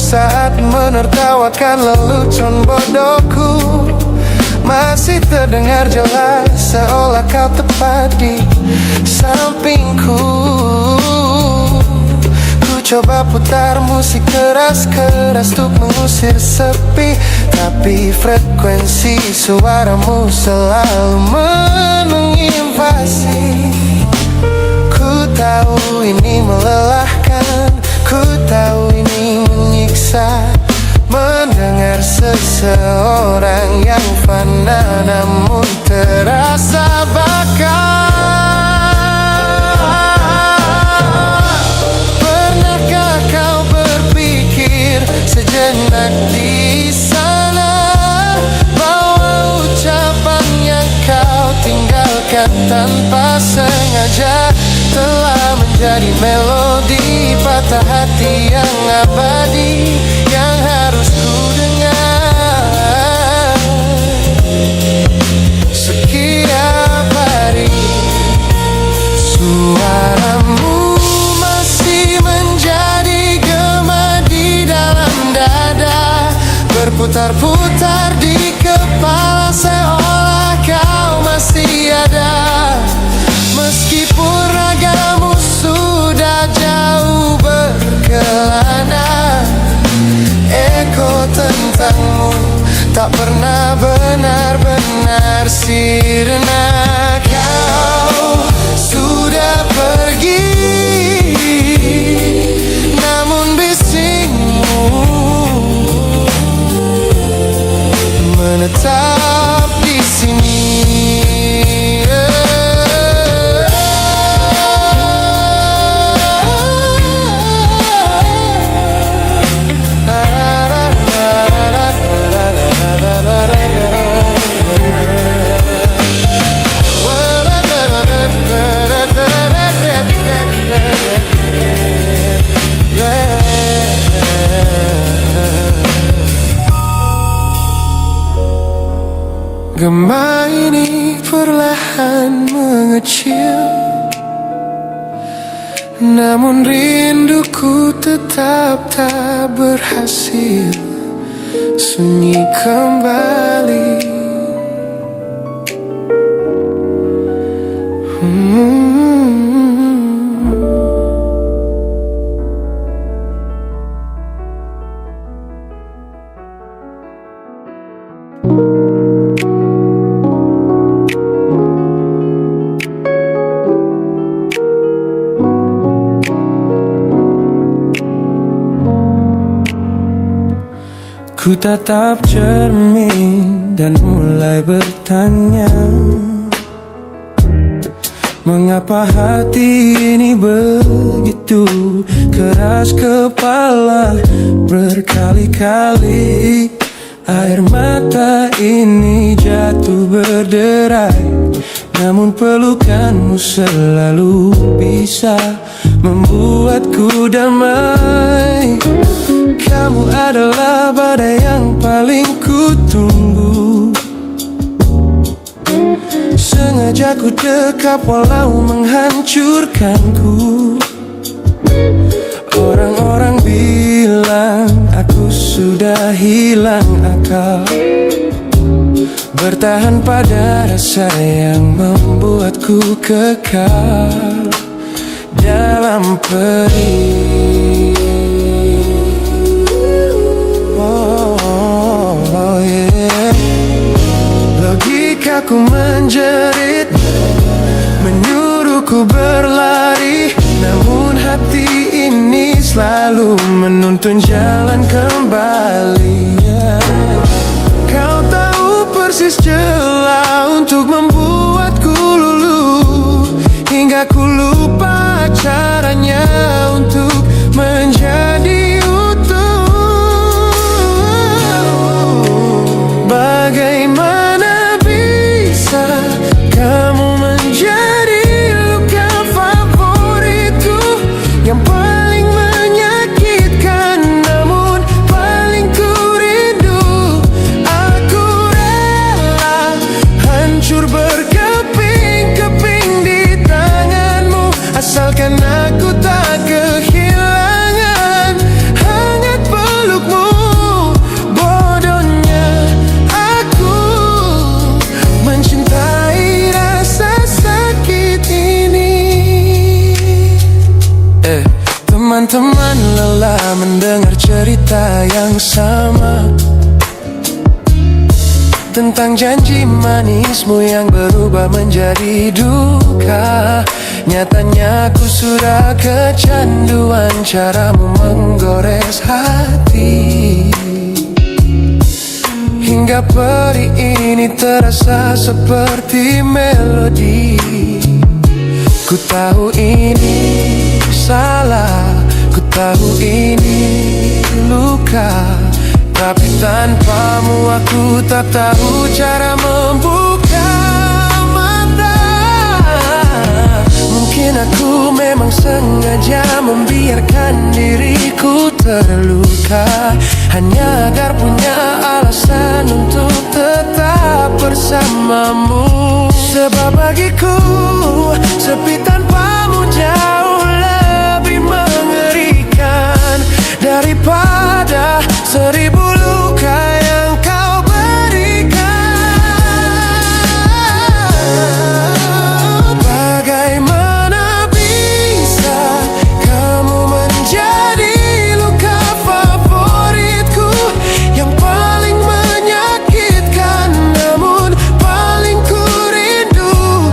saat menertawakan lelucon bodohku. Masih terdengar jelas seolah kau tepat di sampingku. Ku coba putar musik keras-keras untuk mengusir sepi, tapi frekuensi suaramu selalu menginvasi. Ku tahu ini melelahkan, ku tahu ini menyiksa, mendengar seseorang yang fana namun terasa bakal. Pernahkah kau berpikir sejenak di sana bahwa ucapan yang kau tinggalkan tanpa sengaja telah menjadi melodi patah hati yang abadi yang harus ku dengar setiap hari. Suaramu masih menjadi gema di dalam dada, berputar-putar di kepala seolah kau masih ada. Meskipun ragamu sudah jauh berkelana, eko tentangmu tak pernah benar-benar sirna. Kau sudah pergi, namun bisingmu menetap di sini. Gema ini perlahan mengecil, namun rinduku tetap tak berhasil sunyi kembali. Ku tatap cermin dan mulai bertanya, mengapa hati ini begitu keras kepala. Berkali-kali air mata ini jatuh berderai, namun pelukanmu selalu bisa membuatku damai. Kamu adalah badai yang paling ku tunggu, sengaja ku dekap walau menghancurkanku. Orang-orang bilang aku sudah hilang akal, bertahan pada rasa yang membuatku kekal dalam perih. Oh yeah. Logikaku menjerit, menyuruhku berlari, namun hati ini selalu menuntun jalan kembali. Kau tahu persis celah untuk membuatku luluh, hingga ku lupa caranya untuk menjadi utuh. Bagaimana bisa kamu menjadi luka favoritku yang paling menyakitkan namun paling teman lelah mendengar cerita yang sama, tentang janji manismu yang berubah menjadi duka. Nyatanya ku sudah kecanduan caramu menggores hati, hingga perih ini terasa seperti melodi. Ku tahu ini salah, ku tahu ini luka, tapi tanpamu aku tak tahu cara membuka mata. Mungkin aku memang sengaja membiarkan diriku terluka, hanya agar punya alasan untuk tetap bersamamu. Sebab bagiku sepi tanpamu jauh lebih mengerikan daripada 1000 luka yang kau berikan. Bagaimana bisa kamu menjadi luka favoritku, yang paling menyakitkan namun paling ku rindu.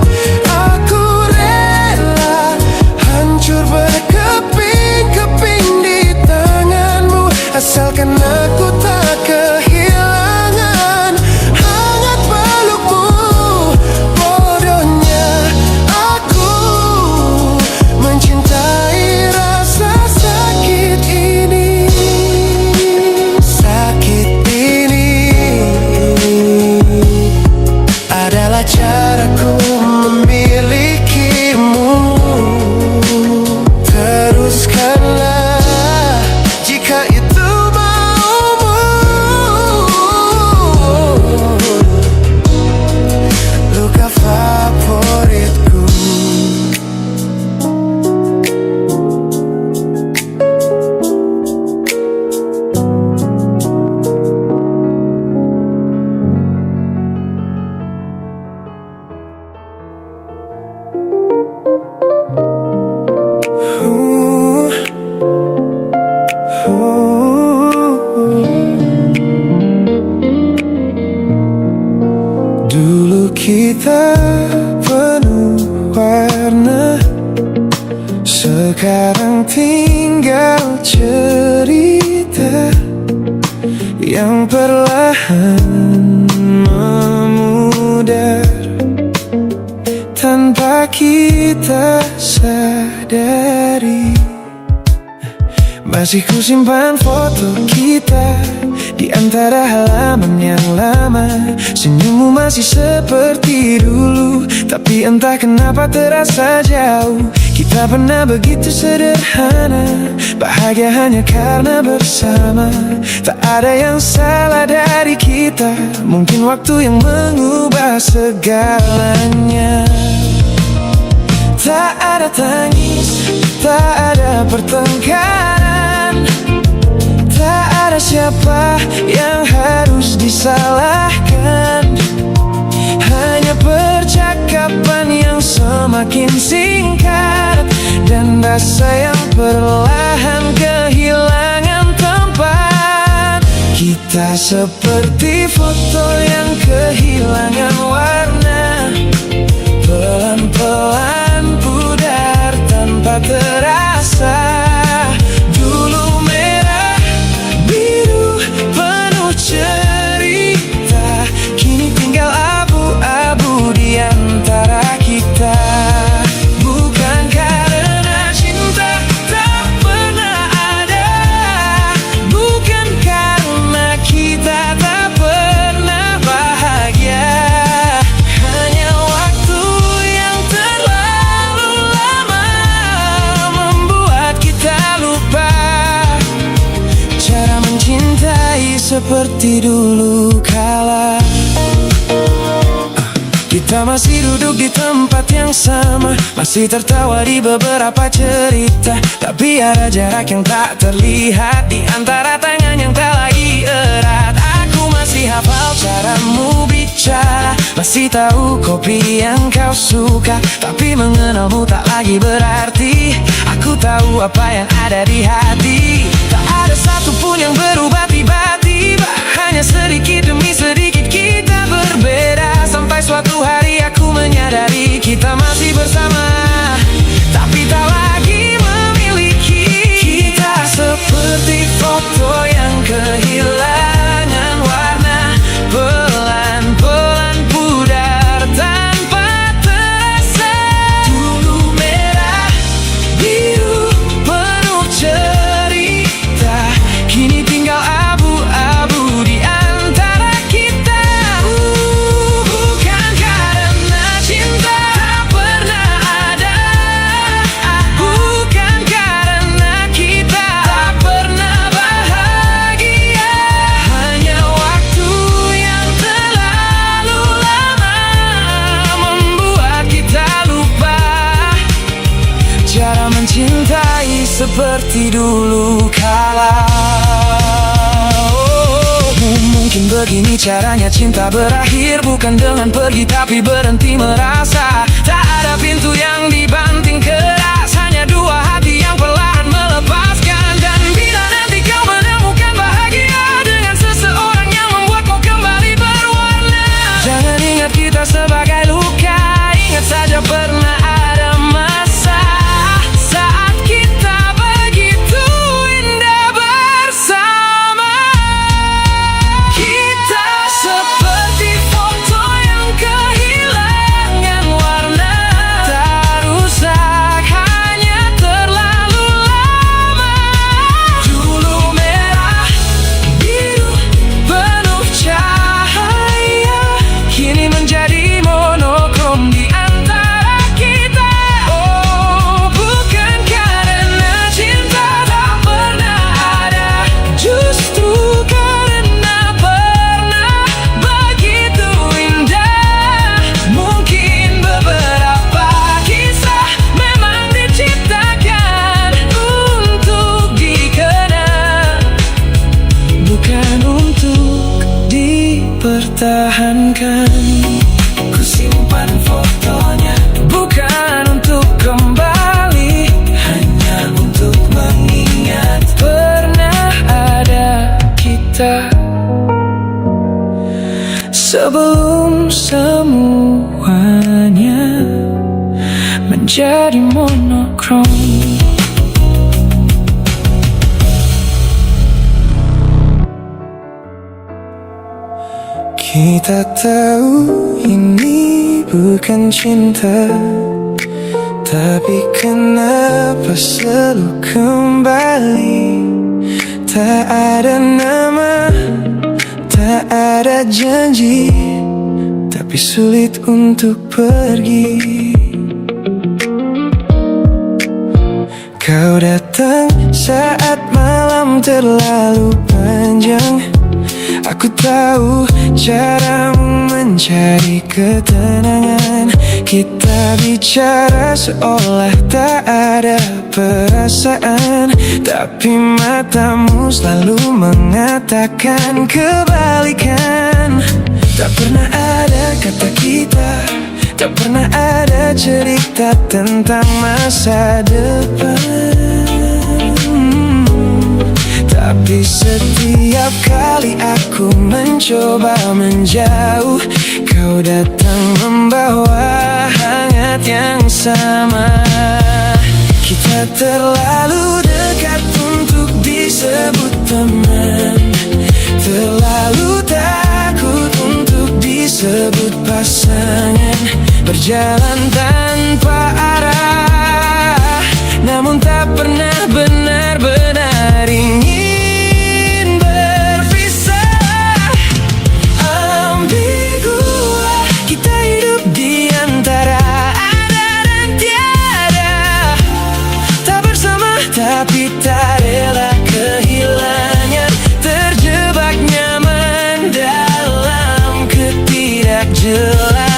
Aku rela hancur berkeping-keping di tanganmu, asalkan aku tak kehilangan hangat pelukmu. Bodohnya aku mencintai rasa sakit ini. Sakit ini adalah caraku memilikimu. Teruskanlah jika itu maumu. Luka favoritku. Dulu kita penuh warna, sekarang tinggal cerita yang perlahan memudar tanpa kita sadari. Masih ku simpan foto kita di antara halaman yang lama. Senyummu masih seperti dulu, tapi entah kenapa terasa jauh. Kita pernah begitu sederhana, bahagia hanya karena bersama. Tak ada yang salah dari kita, mungkin waktu yang mengubah segalanya. Tak ada tangis, tak ada pertengkaran, tak ada siapa yang harus disalahkan. Hanya percakapan yang semakin singkat, dan rasa yang perlahan kehilangan tempat. Kita seperti foto yang kehilangan warna, pelan-pelan pudar tanpa terasa. Dulu merah, biru, penuh cerita, kini tinggal abu-abu di antara kita. Bukan karena cinta tak pernah ada, bukan karena kita tak pernah bahagia. Hanya waktu yang terlalu lama membuat kita lupa cara mencintai seperti dulu kala. Kita masih duduk di tempat yang sama, masih tertawa di beberapa cerita, tapi ada jarak yang tak terlihat di antara tangan yang tak lagi erat. Aku masih hafal caramu bicara, masih kasih tahu kopi yang kau suka, tapi mengenalmu tak lagi berarti. Aku tahu apa yang ada di hati. Tak ada satupun yang berubah tiba-tiba, hanya sedikit demi sedikit kita berbeda. Sampai suatu hari aku menyadari kita masih bersama, tapi tak lagi memiliki. Kita seperti foto yang kehilangan warna, pelan-pelan pudar tanpa terasa. Dulu merah, biru, penuh cerita, kini tinggal abu-abu di antara kita. Bukan karena cinta tak pernah ada, bukan karena kita tak pernah bahagia. Hanya waktu yang terlalu lama membuat kita lupa cara mencintai seperti dulu kala. Mungkin begini caranya cinta berakhir, bukan dengan pergi tapi berhenti merasa. Tak ada pintu yang dibanting keras, hanya dua hati yang perlahan melepaskan. Dan bila nanti kau menemukan bahagia dengan seseorang yang membuatmu kembali berwarna, jangan ingat kita sebagai luka, ingat saja pernah ada masa saat kita begitu indah bersama. Kita seperti foto yang kehilangan warna, tak rusak, hanya terlalu lama. Dulu merah, biru, penuh cahaya, kini menjadi monokrom di antara kita. Oh, bukan karena cinta tak pernah ada, justru karena pernah begitu indah. Mungkin beberapa kisah memang diciptakan untuk dikenang, bukan untuk dipertahankan. Ku simpan fotonya, bukan untuk kembali, hanya untuk mengingat pernah ada kita. Sebelum semuanya menjadi monokrom. Kita tahu ini bukan cinta, tapi kenapa selalu kembali? Tak ada nama, tak ada janji, tapi sulit untuk pergi. Kau datang saat malam terlalu panjang. Aku tahu caramu mencari ketenangan. Kita bicara seolah tak ada perasaan, tapi matamu selalu mengatakan kebalikan. Tak pernah ada kata kita, tak pernah ada cerita tentang masa depan. Tapi setiap kali aku mencoba menjauh, kau datang membawa hangat yang sama. Kita terlalu dekat untuk disebut teman, terlalu takut untuk disebut pasangan. Berjalan tanpa arah, namun tak pernah benar-benar ingin berpisah. Ambigu, kita hidup di antara ada dan tiada, tak bersama tapi tak rela kehilangan, terjebak nyaman dalam ketidakjelasan.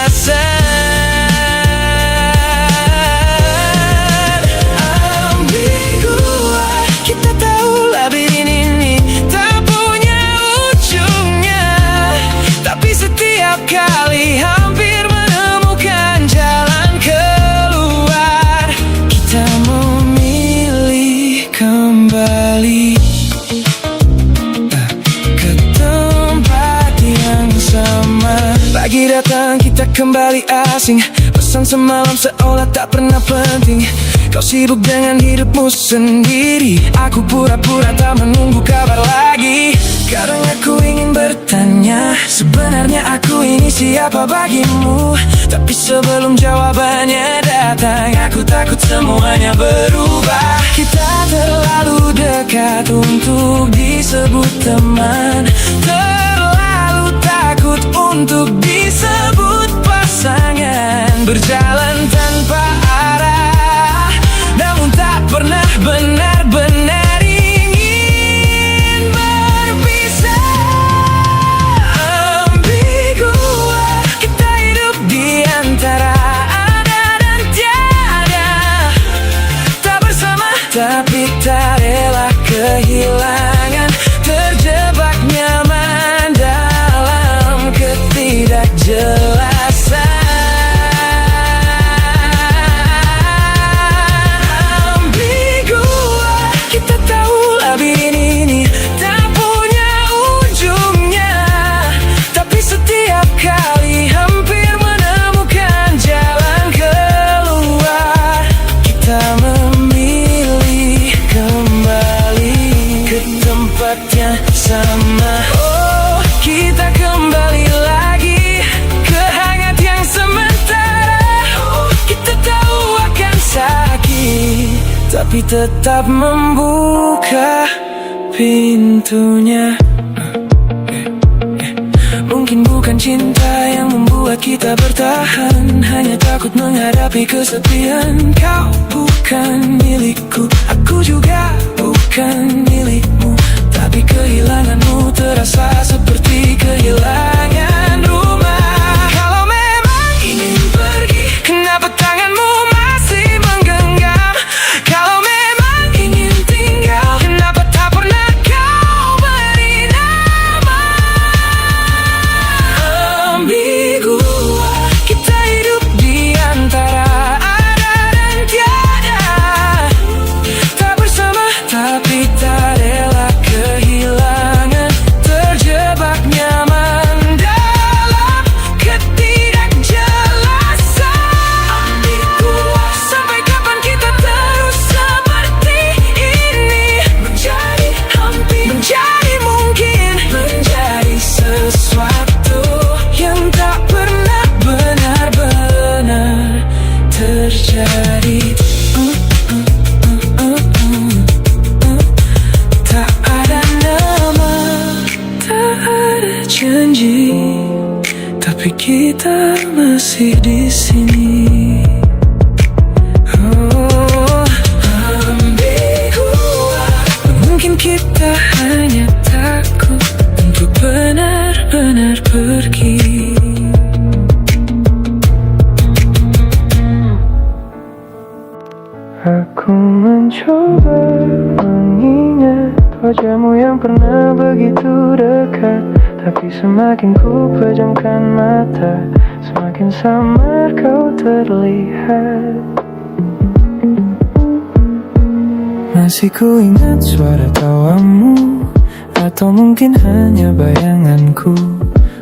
pagi datang kita kembali asing. Pesan semalam seolah tak pernah penting. Kau sibuk dengan hidupmu sendiri, aku pura-pura tak menunggu kabar lagi. Kadang aku ingin bertanya, sebenarnya aku ini siapa bagimu? Tapi sebelum jawabannya datang, aku takut semuanya berubah. Kita terlalu dekat untuk disebut teman, terlalu takut untuk disebut pasangan. Berjalan tanpa arah, namun tak pernah benar-benar ingin berpisah. Ambigu, kita hidup di antara ada dan tiada. Tak bersama tapi tak rela kehilangan. Terjebak nyaman dalam ketidakjelasan. Sama, oh kita kembali lagi ke hangat yang sementara. Oh, kita tahu akan sakit, tapi tetap membuka pintunya. Mungkin bukan cinta yang membuat kita bertahan, hanya takut menghadapi kesepian. Kau bukan milikku, aku juga bukan milikmu. Tapi kehilanganmu terasa seperti kehilangan rumah. Kalau memang ingin pergi, kenapa tanganmu masih menggenggam? Kalau memang ingin tinggal, kenapa tak pernah kau beri nama? Ambigu, kita hidup di antara ada dan tiada. Tak bersama tapi tak rela kehilangan. Terjebak nyaman dalam ketidakjelasan. Ambigu, sampai kapan kita terus seperti ini? Menjadi hampir, menjadi mungkin, menjadi sesuatu yang tak pernah benar-benar terjadi. Tak ada nama, tak ada janji, tapi kita masih di sini. Oh, ambigu, mungkin kita hanya takut untuk benar-benar pergi. Aku mencoba mengingat wajahmu yang pernah begitu dekat, tapi semakin ku pejamkan mata, semakin samar kau terlihat. Masih ku ingat suara tawamu, atau mungkin hanya bayanganku.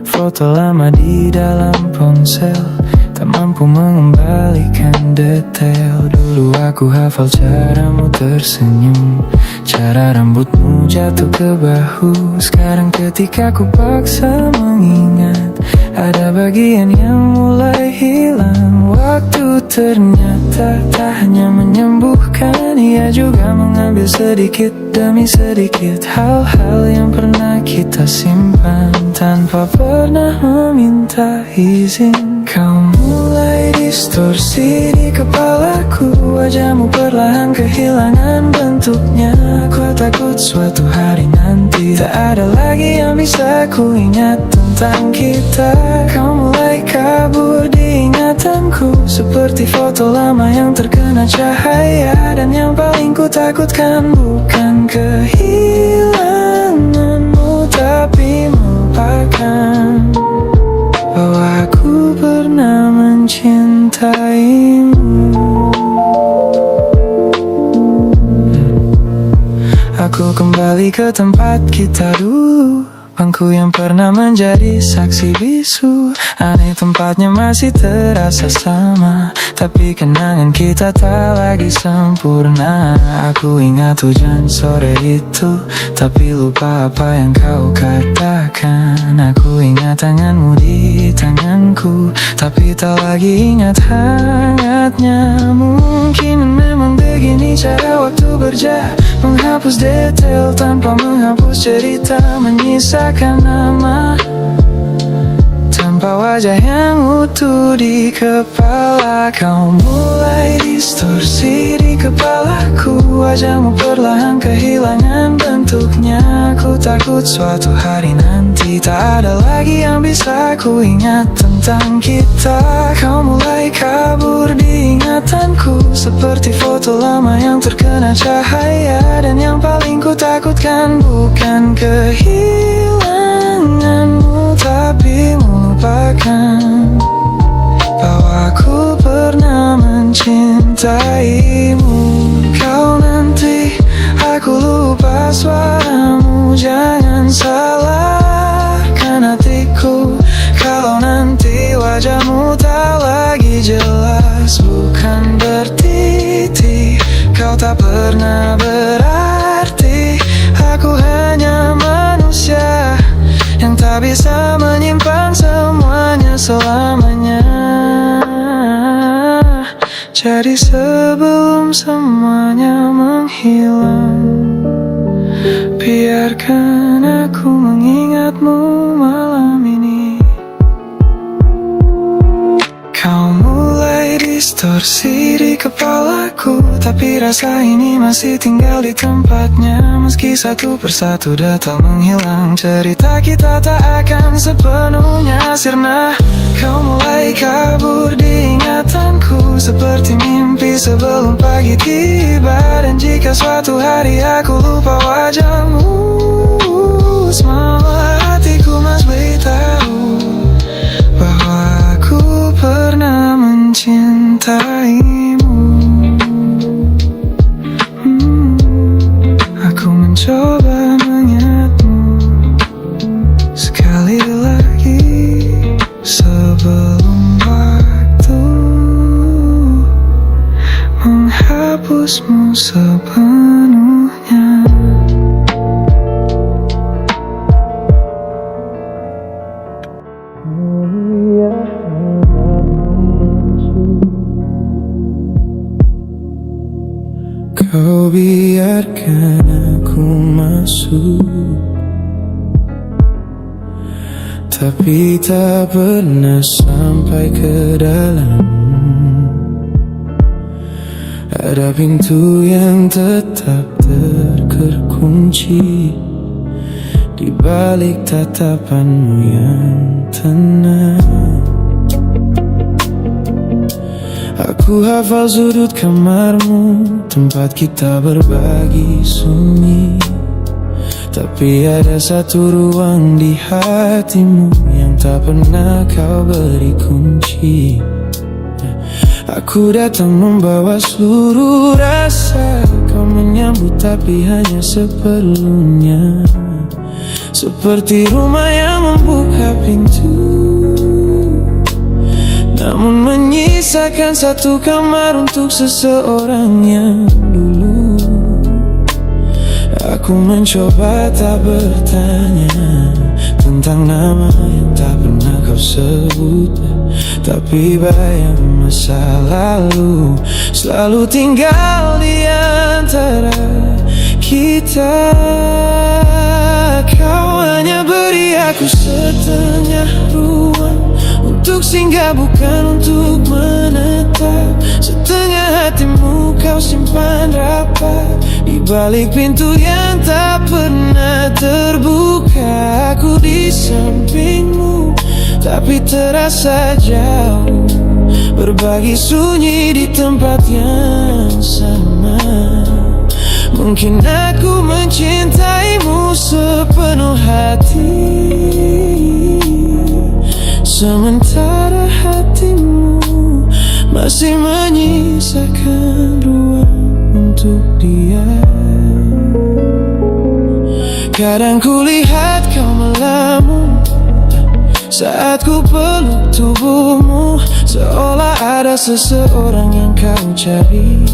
Foto lama di dalam ponsel, tak mampu mengembalikan detail. Dulu aku hafal caramu tersenyum, cara rambutmu jatuh ke bahu. Sekarang ketika ku paksa mengingat, ada bagian yang mulai hilang. Waktu ternyata tak hanya menyembuhkan, ia juga mengambil sedikit demi sedikit hal-hal yang pernah kita simpan tanpa pernah meminta izin. Kau mulai distorsi di kepalaku, wajahmu perlahan kehilangan bentuknya. Aku takut suatu hari nanti tak ada lagi yang bisa ku ingat tentang kita. Kau mulai kabur di ingatanku, seperti foto lama yang terkena cahaya. Dan yang paling ku takutkan bukan kehilanganmu, tapi melupakan bahwa aku pernah mencintaimu. Aku kembali ke tempat kita dulu, kenanganku yang pernah menjadi saksi bisu. Aneh tempatnya masih terasa sama, tapi kenangan kita tak lagi sempurna. Aku ingat hujan sore itu, tapi lupa apa yang kau katakan. Aku ingat tanganmu di tanganku, tapi tak lagi ingat hangatnya. Mungkin memang begini cara waktu berjalan, menghapus detail tanpa menghapus cerita, menyisakan nama tanpa wajah yang utuh di kepala. Kau mulai distorsi di kepalaku, wajahmu perlahan kehilangan bentuknya. Ku takut suatu hari nanti tak ada lagi yang bisa ku ingat tentang kita. Kau mulai kabur di ingatanku, seperti foto lama yang terkena cahaya. Dan yang paling ku takutkan bukan kehilanganmu, tapi melupakan bahwa aku pernah mencintaimu. Kau nanti, aku lupa suaramu, jangan salahkan hatiku. Kalau nanti wajahmu tak lagi jelas, bukan berarti kau tak pernah berarti. Aku hanya manusia yang tak bisa menyimpan semuanya selamanya. Jadi sebelum semuanya menghilang, biarkan aku mengingatmu malam ini. Kau mulai distorsi di kepalaku, tapi rasa ini masih tinggal di tempatnya. Meski satu persatu datang menghilang, cerita kita tak akan sepenuhnya sirna. Kau mulai kabur di ingatanku, seperti mimpi sebelum pagi tiba. Dan jika suatu hari aku lupa wajahmu, semua hatiku mas beritahu bahwa aku pernah mencintaimu. Aku mencoba mengingatmu sekali lagi sebelum waktu menghapusmu sepenuhnya. Kau biarkan aku masuk, tapi tak pernah sampai ke dalam. Ada pintu yang tetap terkunci di balik tatapanmu yang tenang. Aku hafal sudut kamarmu, tempat kita berbagi sunyi. Tapi ada satu ruang di hatimu yang tak pernah kau beri kunci. Aku datang membawa seluruh rasa, kau menyambut tapi hanya seperlunya. Seperti rumah yang membuka pintu, namun menyisakan satu kamar untuk seseorang yang dulu. Aku mencoba tak bertanya tentang nama yang tak pernah kau sebut, tapi bayang masa lalu selalu tinggal di antara kita. Kau hanya beri aku setengah ruang untuk singgah, bukan untuk menetap. Setengah hatimu kau simpan rapat di balik pintu yang tak pernah terbuka. Aku di sampingmu tapi terasa jauh, berbagi sunyi di tempat yang sama. Mungkin aku mencintaimu sepenuh hati, sementara hatimu masih menyisakan ruang untuk dia. Kadang kulihat kau melamun saat ku peluk tubuhmu, seolah ada seseorang yang kau cari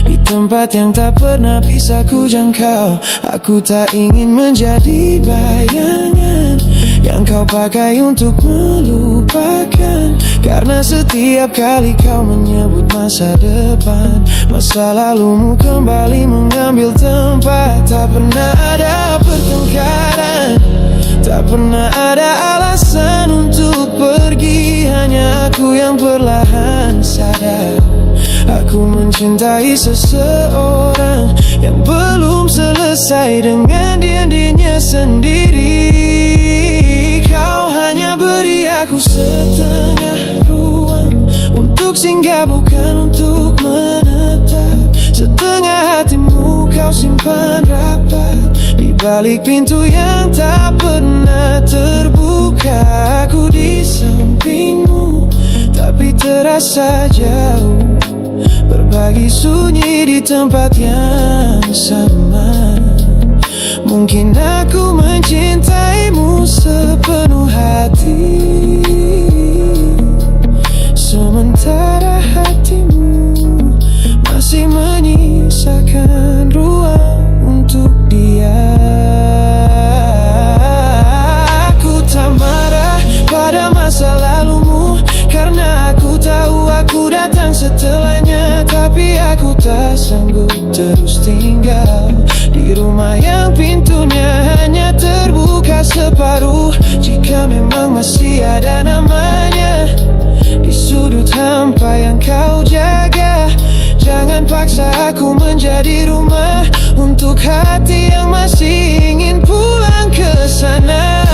di tempat yang tak pernah bisa ku jangkau. Aku tak ingin menjadi bayangan yang kau pakai untuk melupakan, karena setiap kali kau menyebut masa depan, masa lalumu kembali mengambil tempat. Tak pernah ada pertengkaran, tak pernah ada alasan untuk pergi. Hanya aku yang perlahan sadar, aku mencintai seseorang yang belum selesai dengan dirinya sendiri. Kau hanya beri aku setengah ruang untuk singgah, bukan untuk menetap. Setengah hatimu kau simpan rapat di balik pintu yang tak pernah terbuka. Aku di sampingmu tapi terasa jauh, berbagi sunyi di tempat yang sama. Mungkin aku mencintaimu sepenuh hati, sementara hatimu masih menyisakan ruang untuk dia. Aku tak marah pada masa lalumu, karena aku tahu aku datang setelahnya. Tapi aku tak sanggup terus tinggal di rumah yang pintunya hanya terbuka separuh. Jika memang masih ada namanya di sudut hampa yang kau jaga, jangan paksa aku menjadi rumah untuk hati yang masih ingin pulang ke sana.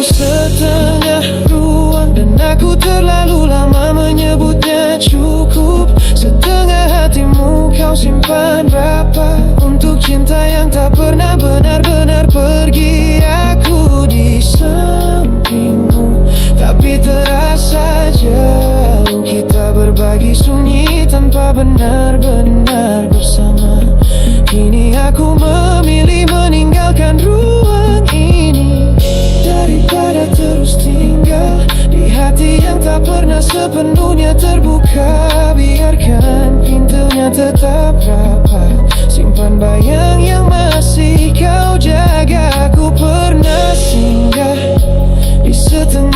Setengah ruang dan aku terlalu lama menyebutnya cukup. Setengah hatimu kau simpan rapat untuk cinta yang tak pernah benar-benar pergi. Aku di sampingmu tapi terasa jauh, kita berbagi sunyi tanpa benar-benar bersama. Kini aku memilih meninggalkan ruang ini daripada terus tinggal di hati yang tak pernah sepenuhnya terbuka. Biarkan pintunya tetap rapat, simpan bayang yang masih kau jaga. Aku pernah singgah di setengah